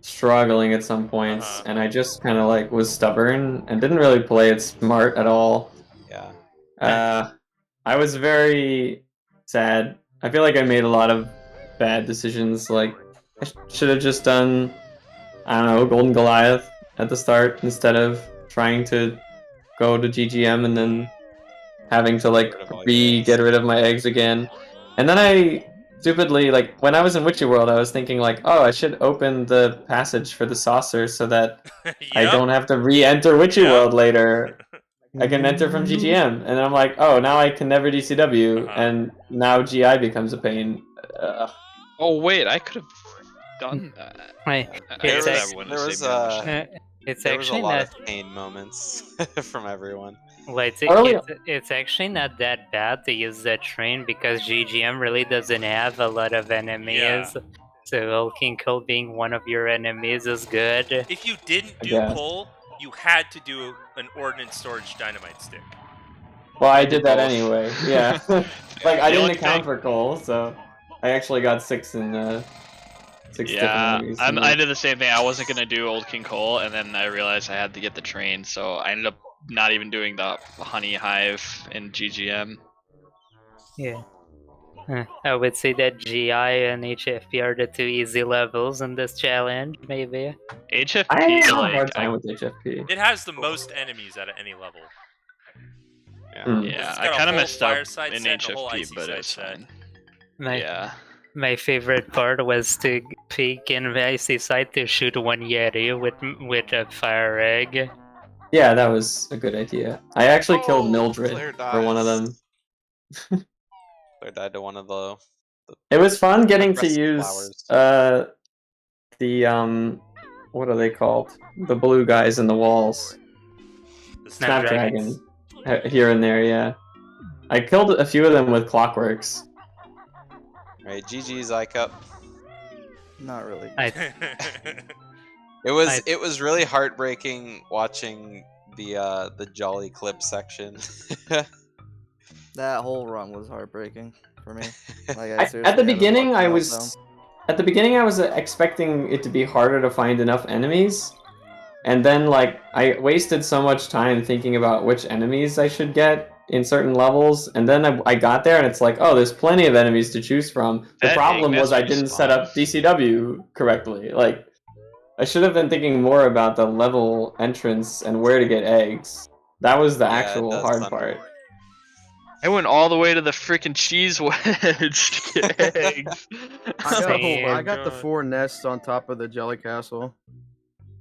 struggling at some points, Uh-huh. and I just kind of like was stubborn and didn't really play it smart at all. Yeah. I was very sad. I feel like I made a lot of bad decisions. Like I should have just done, I don't know, Golden Goliath at the start instead of trying to go to GGM and then having to like Get rid of all your eggs. get rid of my eggs again. And then I stupidly, like when I was in Witchy World, I was thinking like, oh, I should open the passage for the saucer so that I Yep. don't have to re-enter Witchy Yep. World later. I can enter from GGM, and I'm like, oh, now I can never DCW, Uh-huh. and now GI becomes a pain. Oh wait, I could have done that. Right. I It's guess act- that wouldn't there have was saved me that much time. It's There was a actually lot not. of pain moments from everyone. Well, Early- it's actually not that bad to use that train because GGM really doesn't have a lot of enemies. Yeah. So Hulking Cole being one of your enemies is good. If you didn't I do guess. Cole, you had to do an ordnance storage dynamite stick. Well, I did that both. anyway. Yeah, like I The didn't only account thing- for Cole, so I actually got 6 in 6 different Yeah, enemies. I did the same thing. I wasn't gonna do Old King Cole, and then I realized I had to get the train, so I ended up not even doing the honey hive in GGM. Yeah. I would say that GI and HFP are the 2 easy levels in this challenge, maybe. HFP, I had a like, hard time with HFP. It has the most enemies out of any level. Yeah. Mm. yeah, It's I got a kind of whole messed up fireside in set and a whole HFP, icy but side it's set. fine. My, Yeah. my favorite part was to peek in the icy side to shoot one Yeti with a fire egg. Yeah, that was a good idea. I actually killed Oh, Mildred Claire for one of dies. them. Claire died to one of the It was fun getting to aggressive use flowers. the what are they called? The blue guys in the walls. The Snapdragons. Here and there, yeah. I killed a few of them with clockworks. Right, GG's iCup. Not really. It was really heartbreaking watching the Jolly Clip section. That whole run was heartbreaking for me. Like, At seriously the had a beginning, fucking I meltdown. was expecting it to be harder to find enough enemies, and then like I wasted so much time thinking about which enemies I should get in certain levels, and then I got there and it's like, oh, there's plenty of enemies to choose from. The That problem egg was I mess didn't set up respawn. DCW correctly. Like I should have been thinking more about the level entrance and where to get eggs. That was the Yeah, it actual does hard sound part. I went all the way to the freaking cheese wedge to get eggs. I got the God. 4 nests on top of the Jelly Castle.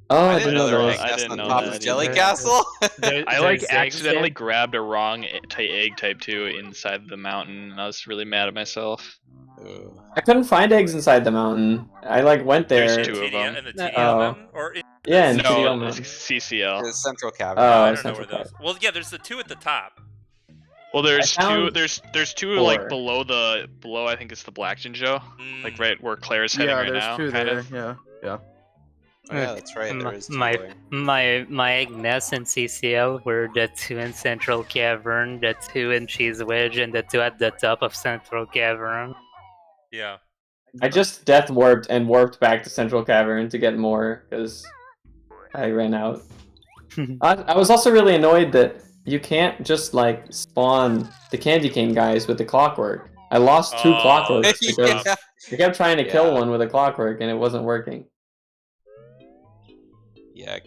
Oh, I I didn't didn't know there were those. egg I nests didn't on know top that of Jelly either. Castle. I like There's eggs accidentally there. grabbed a wrong egg type 2 inside the mountain, and I was really mad at myself. Ooh. I couldn't find eggs inside the mountain. I like went there. There's 2 of TDL them. in the TDL Oh. mountain? Or in Yeah, in the TDL No, mountain. it's CCL. The Central Cavern. Oh, I don't know Central where those. Well, yeah, there's the 2 at the top. Well, there's I two. found There's two 4. like below. I think it's the Black Jinjo, like Mm. right where Claire's heading Yeah, right there's now. 2 kind there. of. Yeah. Oh, yeah, that's right. There is two there. My egg nests in CCL were the 2 in Central Cavern, the 2 in Cheese Wedge, and the 2 at the top of Central Cavern. Yeah. I just death warped and warped back to Central Cavern to get more because I ran out. I was also really annoyed that you can't just like spawn the Candy Cane guys with the clockwork. I lost 2 clockworks that's because rough. I kept trying to kill Yeah. one with a clockwork and it wasn't working. Yeah,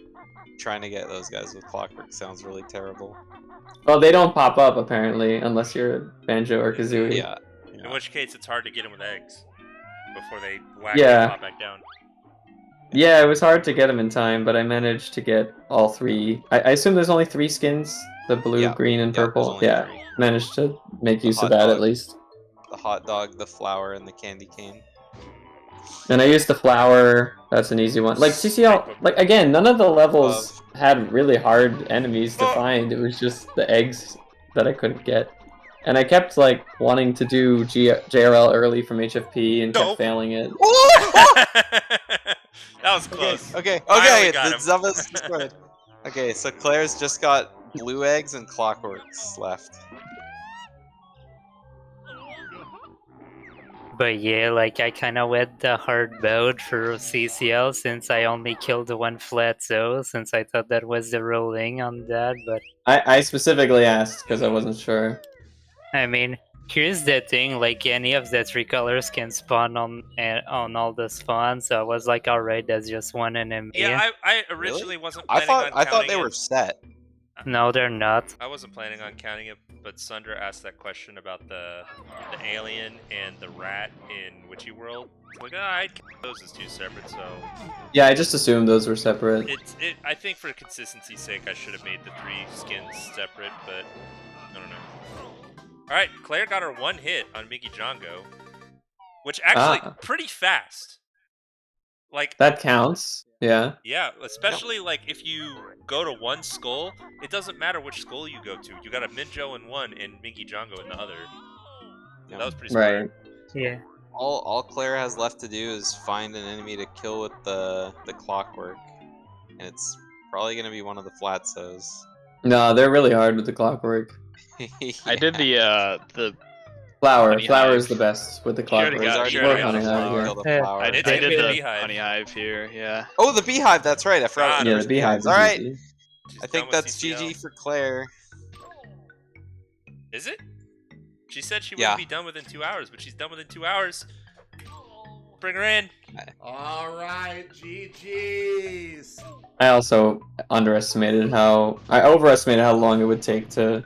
trying to get those guys with clockwork sounds really terrible. Well, they don't pop up apparently unless you're Banjo or Kazooie. Yeah. In which case, it's hard to get them with eggs before they whack Yeah. and pop back down. Yeah, it was hard to get them in time, but I managed to get all 3. I assume there's only 3 skins: the blue, Yeah. green, and Yeah, there's purple. only Yeah, 3. managed to make use of hot that dog. at least. The hot dog, the flower, and the candy cane. And I used the flower. That's an easy one. Like CCL, like again, none of the levels had really hard enemies to find. It was just the eggs that I couldn't get. And I kept like wanting to do JRL early from HFP and kept failing it. That was close. Okay, Finally got him. Zubba's destroyed. Okay, so Claire's just got blue eggs and clockworks left. But yeah, like I kind of went the hard mode for CCL since I only killed the 1 flat zone, since I thought that was the ruling on that. But I specifically asked because I wasn't sure. I mean, here's the thing: like any of the 3 colors can spawn on all the spawns. So I was like, alright, that's just 1 enemy. Yeah, I originally wasn't planning on I thought counting they it. were set. No, they're not. I wasn't planning on counting it, but Sunder asked that question about the alien and the rat in Witchy World. Like, I'd count those as 2 separate, so Yeah, I just assumed those were separate. I think for consistency's sake, I should have made the 3 skins separate, but I don't know. All right, Claire got her 1 hit on Mickey Django, which actually pretty fast. Like That counts. Yeah. Yeah, especially like if you go to 1 skull, it doesn't matter which skull you go to. You got a Minjo in 1 and Minky Django in the other. Yeah. That was pretty smart. Right. Yeah. All Claire has left to do is find an enemy to kill with the clockwork, and it's probably gonna be one of the flatsos. No, they're really hard with the clockwork. I did the Flower. Honey Flower hive. is the best with the You already clockwork. got- Already you Or already got honey the hive, flower, yeah. kill the Yeah. flower. I did did the Beehive. honey hive here. Yeah. Oh, the beehive. That's right. I forgot. God, Yeah, the beehive is All right. easy. She's I done think with that's CCL. GG for Claire. Is it? She said she Yeah. wouldn't be done within 2 hours, but she's done within 2 hours. Bring her in. All right, GG's. I also overestimated how long it would take to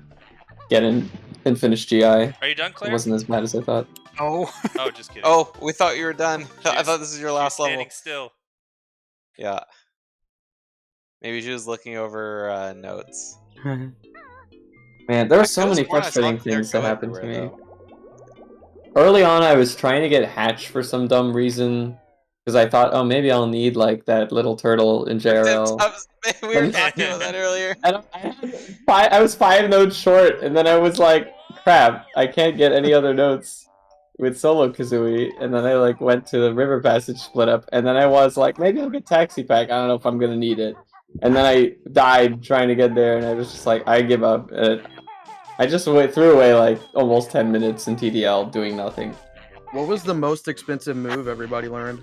get in and finish GI. Are you done, It Claire? wasn't as bad as I thought. Oh. Oh, just kidding. Oh, we thought you were done. I was- thought this was your She's last level. standing still. Yeah. Maybe she was looking over notes. Man, there were so could've many sworn I saw frustrating Claire things that go happened to me. everywhere, Early on, I was trying to get Hatch for some dumb reason because I thought, oh, maybe I'll need like that little turtle in JRL. We were talking about that earlier. And I was 5 notes short, and then I was like, crap, I can't get any other notes with Solo Kazooie. And then I like went to the River Passage split up, and then I was like, maybe I'll get Taxi Pack. I don't know if I'm gonna need it. And then I died trying to get there, and I was just like, I give up. And I just threw away like almost 10 minutes in TDL doing nothing. What was the most expensive move everybody learned?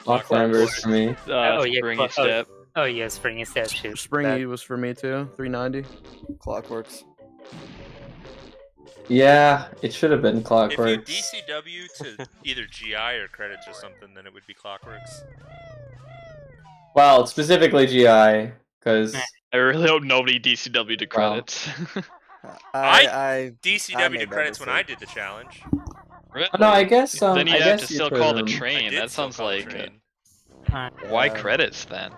Off climbers for me. Springy step. Oh yeah, springy statues. Springy was for me too. 390. Clockworks. Yeah, it should have been If you Clockworks. DCW to either GI or credits or something, then it would be Clockworks. Well, specifically GI, because I really hope nobody DCW to credits. I DCW to made that credits when I mistake. did the challenge. Really? no, I guess Then you I have guess to you still could, call the I train. did That still sounds call the like train. why Yeah. credits then?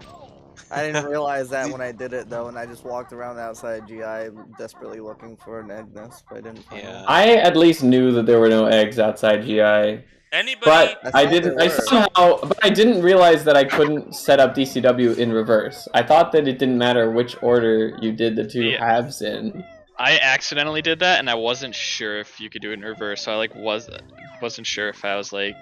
I didn't realize that when I did it though, and I just walked around outside GI desperately looking for an egg nest, but I didn't find Yeah. one. I at least knew that there were no eggs outside GI, Anybody? but I I thought didn't. there I were. somehow, but I didn't realize that I couldn't set up DCW in reverse. I thought that it didn't matter which order you did the 2 Yeah. halves in. I accidentally did that, and I wasn't sure if you could do it in reverse. So I like wasn't sure if I was like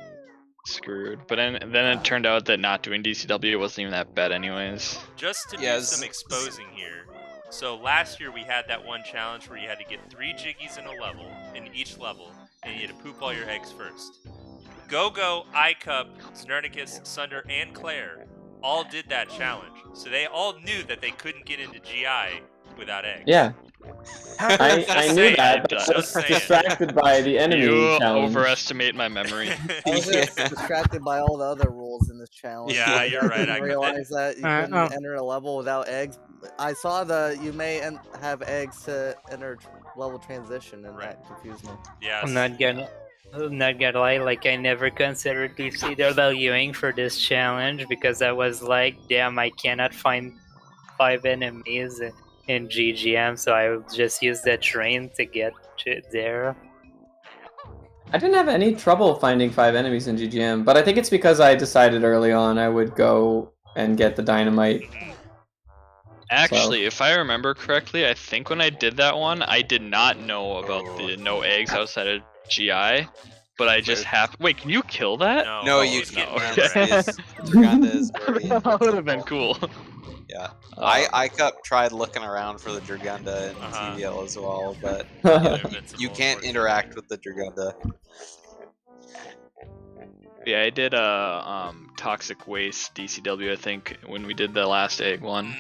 screwed. But then it turned out that not doing DCW wasn't even that bad, anyways. Just to do Yes. some exposing here. So last year we had that one challenge where you had to get 3 Jiggies in a level, in each level, and you had to poop all your eggs first. Go-Go, iCup, Znernicus, Sunder, and Claire all did that challenge. So they all knew that they couldn't get into GI without eggs. Yeah. I Just knew saying. that, but I was Just saying. distracted by the enemy You challenge. overestimate my memory. I was just distracted by all the other rules in this challenge. Yeah, Like, you're I right. didn't realize that you couldn't enter a level without eggs. I saw you may have eggs to enter level transition, and that confused me. Yes. I'm not gonna lie, like I never considered DCWing for this challenge because I was like, damn, I cannot find 5 enemies in GGM, so I would just use the train to get to there. I didn't have any trouble finding 5 enemies in GGM, but I think it's because I decided early on I would go and get the Dynamite. Actually, if I remember correctly, I think when I did that one, I did not know about the no eggs outside of GI, but I just happened. Wait, can you kill that? No, Oh, you it's can't. getting No, murdered. Draganda is very. That would have been cool. Yeah, iCup tried looking around for the Dragunda in TVL as well, but you can't interact with the Dragunda. Yeah, I did Toxic Waste DCW, I think, when we did the last egg one.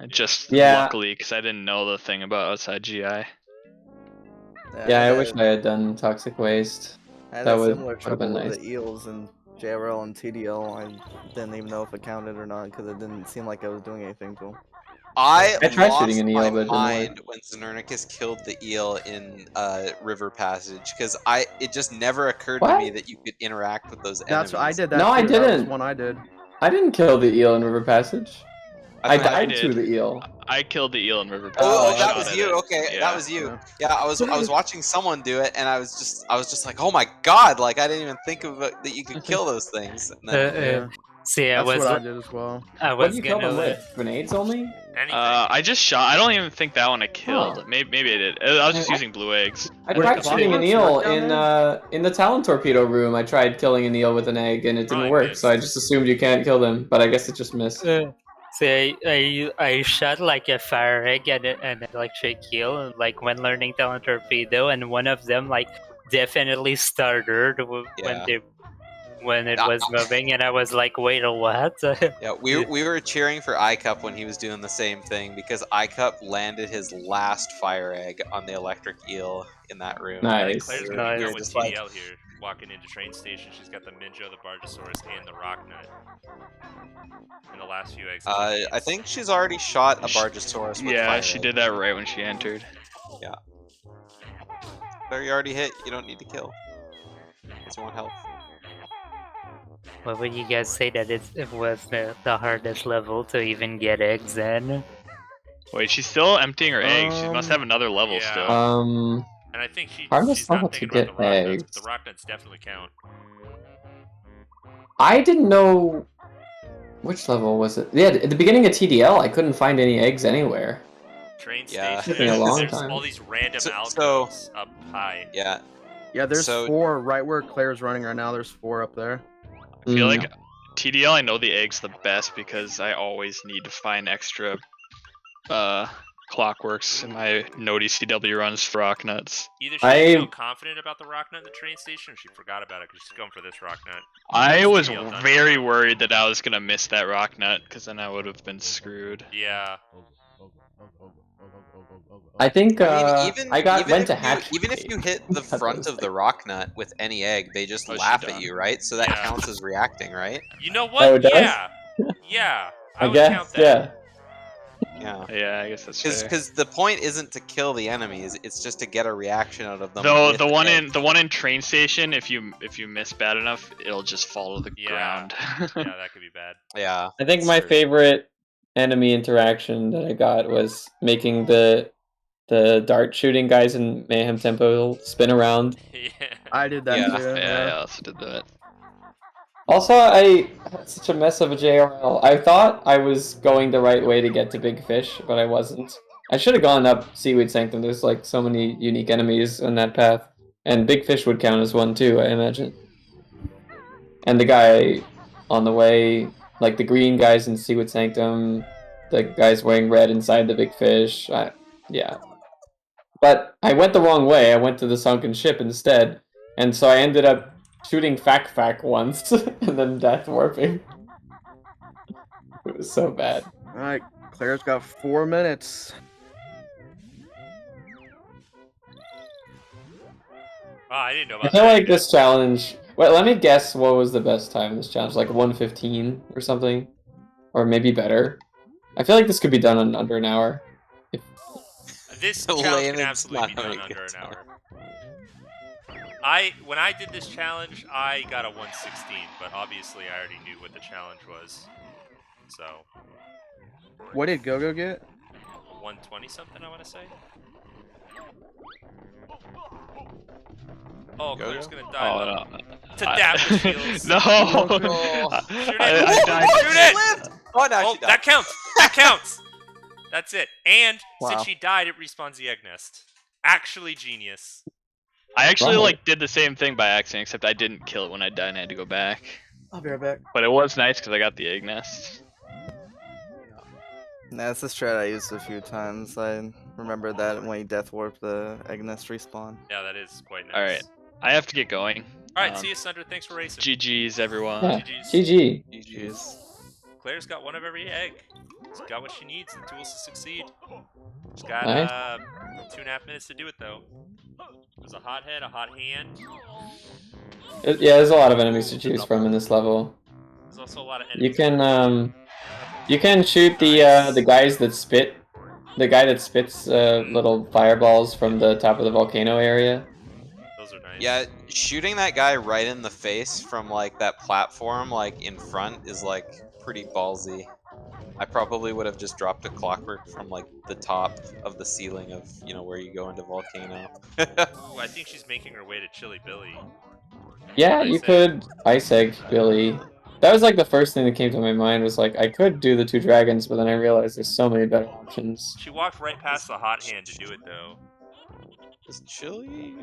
Just luckily, because I didn't know the thing about outside GI. Yeah, I wish I had done Toxic Waste. I had That a would similar have trouble been with nice. the eels and JRL and TDL. I didn't even know if it counted or not because it didn't seem like I was doing anything cool. I tried lost shooting an eel, my but it didn't mind when Znernicus killed the eel in River Passage because it just never occurred to me that you could interact with those enemies. I did that. No, too. I That was didn't. one I did. I didn't kill the eel in River Passage. I thought died you to did. the eel. I killed the eel in River Passage. Oh, I that shot was at you. it. Okay, Yeah. that was you. Yeah, I was watching someone do it, and I was just like, oh my god, like I didn't even think of it, that you could kill those things. And then, See, That's what I did as well. I What was did you kill gonna them with? Grenades only? Anything. I just shot. I don't even think that one I killed. Oh. Maybe I did. I was just using blue eggs. I Wait, tried the shooting an Vomits eel work down in the Talon Torpedo room. I tried killing an eel with an egg and it didn't Probably work, missed. so I just assumed you can't kill them, but I guess it just missed. See, I shot like a fire egg and an electric eel, like when learning Talon Torpedo, and one of them like definitely started when it was moving, and I was like, wait, what? yeah, we were cheering for iCup when he was doing the same thing because iCup landed his last fire egg on the electric eel in that room. Nice. Claire's gonna be going with TDL here, walking into train station. She's got the Minjo, the Bargosaurus, and the Rocknut. In the last few eggs. I think she's already shot a Bargosaurus with Yeah, fire she egg. did that right when she entered. Yeah. There you already hit, you don't need to kill. Because you want health. What would you guys say that it was the hardest level to even get eggs in? Wait, she's still emptying her eggs. She must have another level yeah. still. And I think hardest she's not level to thinking about the get Rocknuts, eggs. but the Rocknuts definitely count. I didn't know which level was it. Yeah, at the beginning of TDL, I couldn't find any eggs anywhere. Train Yeah. station. Took me a long There's time. all these random So- alcoves up high. Yeah. Yeah, there's So- 4 right where Claire's running right now. There's 4 up there. I feel like TDL, I know the eggs the best because I always need to find extra clockworks in my no DCW runs for Rocknuts. Either she didn't feel confident about the Rocknut in the train station, or she forgot about it because she's going for this Rocknut. I was TDL done. very worried that I was gonna miss that Rocknut because then I would have been screwed. Yeah. I think I mean, went to hatch. even if you hit the front of the Rocknut with any egg, they just Oh, she laugh done. at you, right? So that Yeah. counts as reacting, right? You know Oh, what? it does? Yeah. Yeah. I would guess, count that. Yeah. Yeah, I guess that's fair. Because the point isn't to kill the enemies; it's just to get a reaction out of them. Though with the one eggs. in train station, if you miss bad enough, it'll just fall to the ground. Yeah, that could be bad. Yeah. I think my Sure. favorite enemy interaction that I got was making the dart shooting guys in Mayhem Tempo spin around. Yeah. I did that Yeah. too. Yeah, I also did that. Also, I had such a mess of a JRL. I thought I was going the right way to get to Big Fish, but I wasn't. I should have gone up Seaweed Sanctum. There's like so many unique enemies on that path. And Big Fish would count as one too, I imagine. And the guy on the way, like the green guys in Seaweed Sanctum, the guys wearing red inside the Big Fish. Yeah. But I went the wrong way. I went to the sunken ship instead. And so I ended up shooting fac once and then death warping. It was so bad. All right, Claire's got 4 minutes. Oh, I didn't know I about feel that. like this challenge. Wait, let me guess. What was the best time in this challenge? Like 1:15 or something, or maybe better. I feel like this could be done in under an hour. This The challenge can layman's absolutely be not done having a under good an hour. When I did this challenge, I got a 116, but obviously I already knew what the challenge was. So What did Go-Go get? 120 something, I want to say. Oh, Claire's Go-Go? gonna die. Oh low. no. To dap with shields. No. Shoot it! I died. Shoot it! Lived! Oh, now Oh, she died. that counts. That counts. That's it. And Wow. since she died, it respawns the egg nest. Actually genius. I actually Right. like did the same thing by accident, except I didn't kill it when I died and I had to go back. I'll be right back. But it was nice because I got the egg nest. That's a strat I used a few times. I remember that when you death warp the egg nest respawn. Yeah, that is quite nice. All right, I have to get going. All right, see you, Sunder. Thanks for racing. GG's everyone. Yeah. GG's. GG. GG's. Claire's got one of every egg. She's got what she needs, the tools to succeed. She's got Nice. 2.5 minutes to do it, though. There's a hot head, a hot hand. Yeah, there's a lot of enemies to choose from in this level. There's also a lot of enemies. You can shoot the guys that spit. The guy that spits little fireballs from the top of the volcano area. Those are nice. Yeah, shooting that guy right in the face from like that platform, like in front, is like pretty ballsy. I probably would have just dropped a clockwork from like the top of the ceiling of, you know, where you go into volcano. Ooh, I think she's making her way to Chili Billy. Yeah, Ice you egg. could ice egg Billy. That was like the first thing that came to my mind was like I could do the 2 dragons, but then I realized there's so many better options. She walked right past the hot hand to do it, though. Is chili?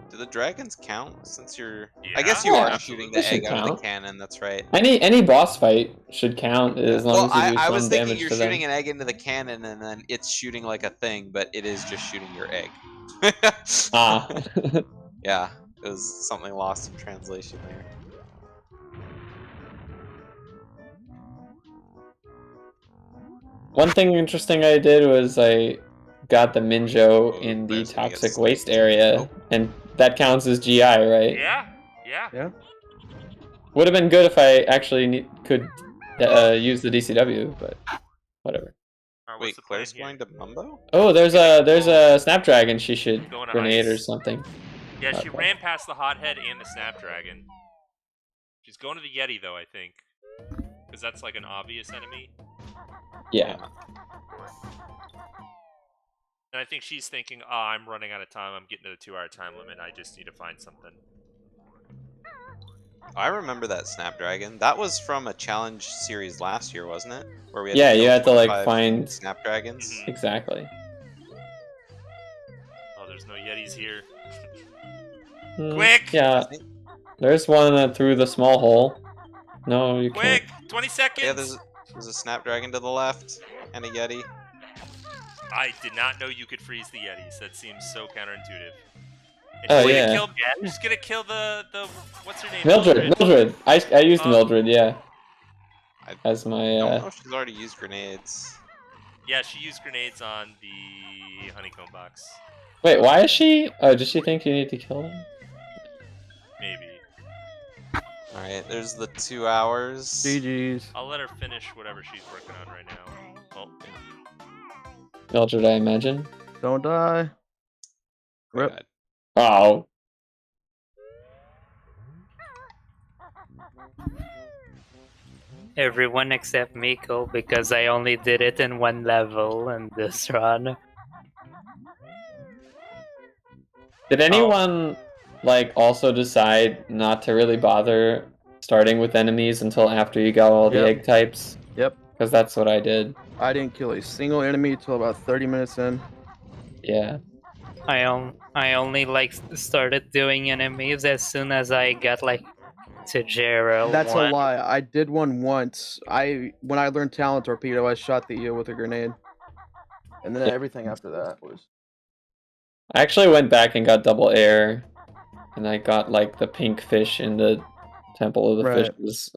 Do the dragons count since you're? Yeah. I guess you Yeah, are shooting they the should egg out of the count. cannon. That's right. Any boss fight should count as long Well, as you do I some was thinking damage you're to them. shooting an egg into the cannon and then it's shooting like a thing, but it is just shooting your egg. Ah. Yeah, it was something lost in translation there. One thing interesting I did was I got the Minjo in the There's gonna get toxic sniped. waste area, Oh. and that counts as GI, right? Yeah, yeah. Would have been good if I actually could use the DCW, but whatever. All right, Wait, what's the plan Claire's here? going to Mumbo? Oh, there's a Snapdragon she should Going to grenade or ice. something. Yeah, she Okay. ran past the hothead and the Snapdragon. She's going to the Yeti, though, I think. Because that's like an obvious enemy. Yeah. And I think she's thinking, oh, I'm running out of time. I'm getting to the 2-hour time limit. I just need to find something. I remember that Snapdragon. That was from a challenge series last year, wasn't it? Where we had Yeah, to you kill had to like 25 find Snapdragons. Mhm. exactly. Oh, there's no Yetis here. Hmm, Quick! Yeah, there's one through the small hole. No, you Quick! can't. 20 seconds! Yeah, there's a Snapdragon to the left and a Yeti. I did not know you could freeze the Yetis. That seems so counterintuitive. And Oh, she's gonna yeah. kill, she's gonna kill the what's her name? Mildred. I used Oh. Mildred, yeah. I As my I don't know if she's already used grenades. Yeah, she used grenades on the honeycomb box. Wait, why is she? Oh, does she think you need to kill them? Maybe. Alright, there's the 2 hours. GG's. I'll let her finish whatever she's working on right now. Oh, Mildred, I imagine. Don't die. Rip. God. Oh. Everyone except Miko because I only did it in 1 level in this run. Did anyone like also decide not to really bother starting with enemies until after you got all the Yep. egg types? Yep. Because that's what I did. I didn't kill a single enemy till about 30 minutes in. Yeah. I only like started doing enemies as soon as I got like to Gerald. That's one. a lie. I did one once. When I learned Talent Torpedo, I shot the eel with a grenade. And then Yeah. everything after that was... I actually went back and got double air and I got like the pink fish in the Temple of the Right. Fishes.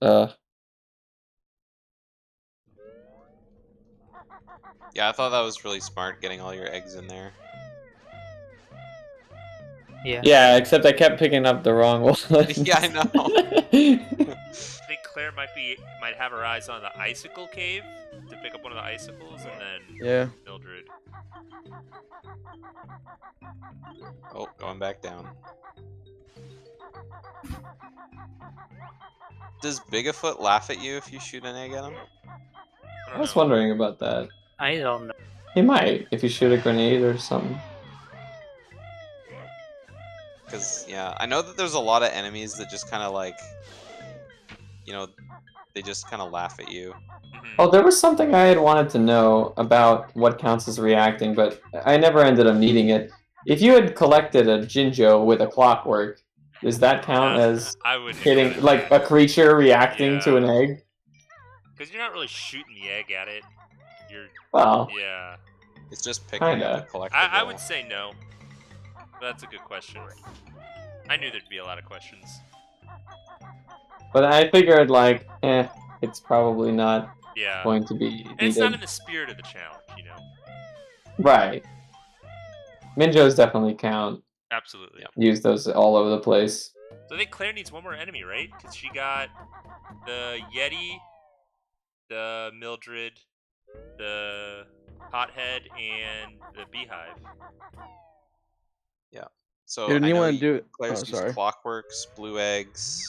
Yeah, I thought that was really smart, getting all your eggs in there. Yeah. Yeah, except I kept picking up the wrong one. Yeah, I know. I think Claire might have her eyes on the icicle cave to pick up one of the icicles, and then Yeah. Mildred. Oh, going back down. Does Bigafoot laugh at you if you shoot an egg at him? I was wondering about that. I don't know. He might, if you shoot a grenade or something. Because, yeah, I know that there's a lot of enemies that just kind of like, you know, they just kind of laugh at you. Oh, there was something I had wanted to know about what counts as reacting, but I never ended up needing it. If you had collected a Jinjo with a clockwork, does that count as I wouldn't hitting, like, a creature reacting to an Yeah. egg? Because you're not really shooting the egg at it. You're. Well, Yeah. It's just picking up a collectible. I would say no. But that's a good question. I knew there'd be a lot of questions. but I figured, like, it's probably not Yeah. going to be And it's not needed. in the spirit of the challenge, you know? Right. Minjos definitely count. Absolutely. Use those all over the place. So I think Claire needs one more enemy, right? Because she got the Yeti, the Mildred, the Hothead, and the Beehive. Yeah. So Did I know anyone do? Claire's Oh, used sorry. clockworks, blue eggs.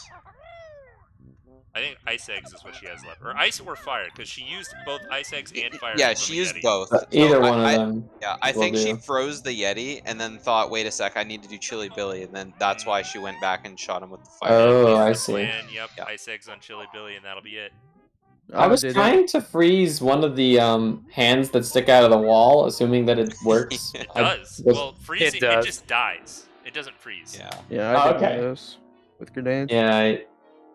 I think ice eggs is what she has left. Or ice or fire, because she used both ice eggs and fire Yeah, eggs on she the used Yeti. both. Either So one of them. Yeah, I will think she do. froze the Yeti and then thought, wait a sec, I need to do Chili Billy, and then that's why she went back and shot him with the fire. Oh, That's I the see. plan. Yep, ice eggs on Chili Billy, and that'll be it. I was did trying to freeze one of the hands that stick out of the wall, assuming that it works. It I does. was- Well, freezing, it does. just dies. It doesn't freeze. Yeah. Yeah, I did one okay. of those with grenades. Yeah,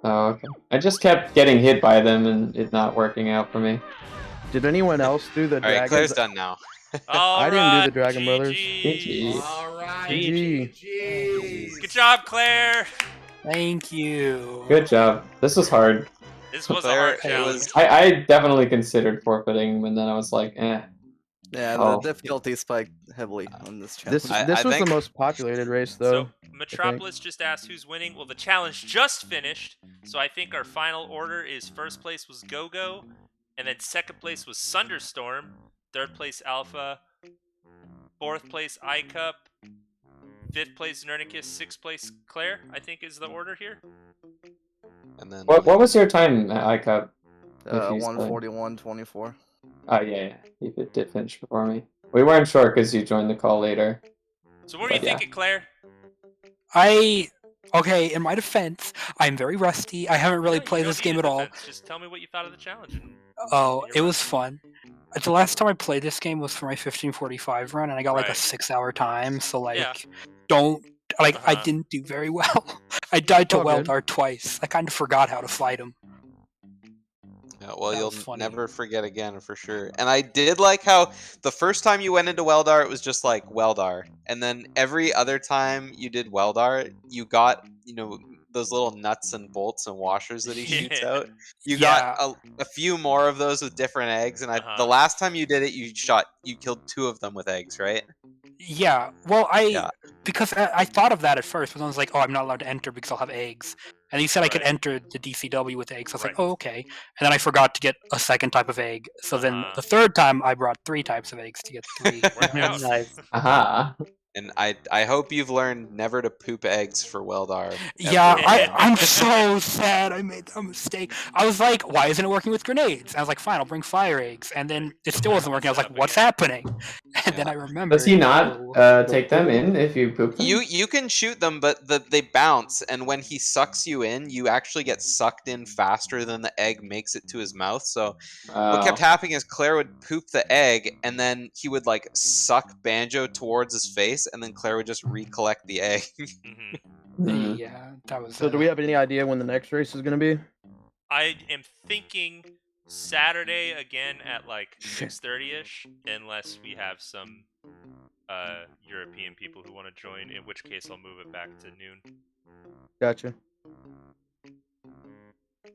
oh, okay. I just kept getting hit by them and it not working out for me. Did anyone else do the All right, dragons? Claire's done now. I didn't do the Dragon Brothers. GG. All right, GG. GG's. Good job, Claire. Thank you. Good job. This was hard. This was a Claire, hard it challenge. was- I definitely considered forfeiting, and then I was like, eh. Yeah, Oh. the difficulty spiked heavily on this challenge. This I was think- the most populated race, though. So Metropolis just asked who's winning. Well, the challenge just finished, so I think our final order is first place was Go-Go, and then second place was Sunderstorm, third place Alpha, fourth place iCup, fifth place Nernicus, sixth place Claire, I think is the order here. And then What was your time, iCup? If you 141.24. Oh, yeah. You did finish before me. We weren't sure because you joined the call later. So what were you But yeah. thinking, Claire? Okay, in my defense, I'm very rusty. I haven't really No, you played don't this need game a at all. defense. Just tell me what you thought of the challenge. Oh, You're it right. was fun. The last time I played this game was for my 1545 run, and I got like a Right. 6-hour time. So like, Yeah. I Uh-huh. didn't do very well. I died to All good. Weldar twice. I kind of forgot how to fight him. Yeah, well, That you'll was funny. never forget again for sure. And I did like how the first time you went into Weldar, it was just like Weldar, and then every other time you did Weldar, you got those little nuts and bolts and washers that he shoots Yeah. out. You Yeah. got a few more of those with different eggs, and the Uh-huh. last time you did it, you killed 2 of them with eggs, right? Yeah. Well, Yeah. because I thought of that at first, but I was like, oh, I'm not allowed to enter because I'll have eggs. And he said I could Right. enter the DCW with eggs. I was like, Right. oh, okay. And then I forgot to get a second type of egg. So then Uh-huh. the third time I brought 3 types of eggs to get 3. Worked out. Nice. Aha. And I hope you've learned never to poop eggs for Weldar. Yeah, ever. I'm so sad I made that mistake. I was like, why isn't it working with grenades? I was like, fine, I'll bring fire eggs. And then it still wasn't working. I was like, what's happening? And then I remembered. Does he not oh, take them in if you poop them? You can shoot them, but they bounce, and when he sucks you in, you actually get sucked in faster than the egg makes it to his mouth. So what kept happening is Claire would poop the egg, and then he would like suck Banjo towards his face, and then Claire would just recollect the egg. Mhm. Mhm. Yeah, that was. So, do we have any idea when the next race is gonna be? I am thinking Saturday again at like Shit. 6:30ish, unless we have some European people who want to join. In which case, I'll move it back to noon. Gotcha.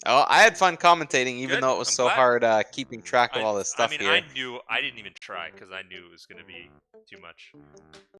Oh, I had fun commentating, even Good, though it was I'm so glad. hard keeping track of all this stuff I mean, here. I didn't even try because I knew it was gonna be too much.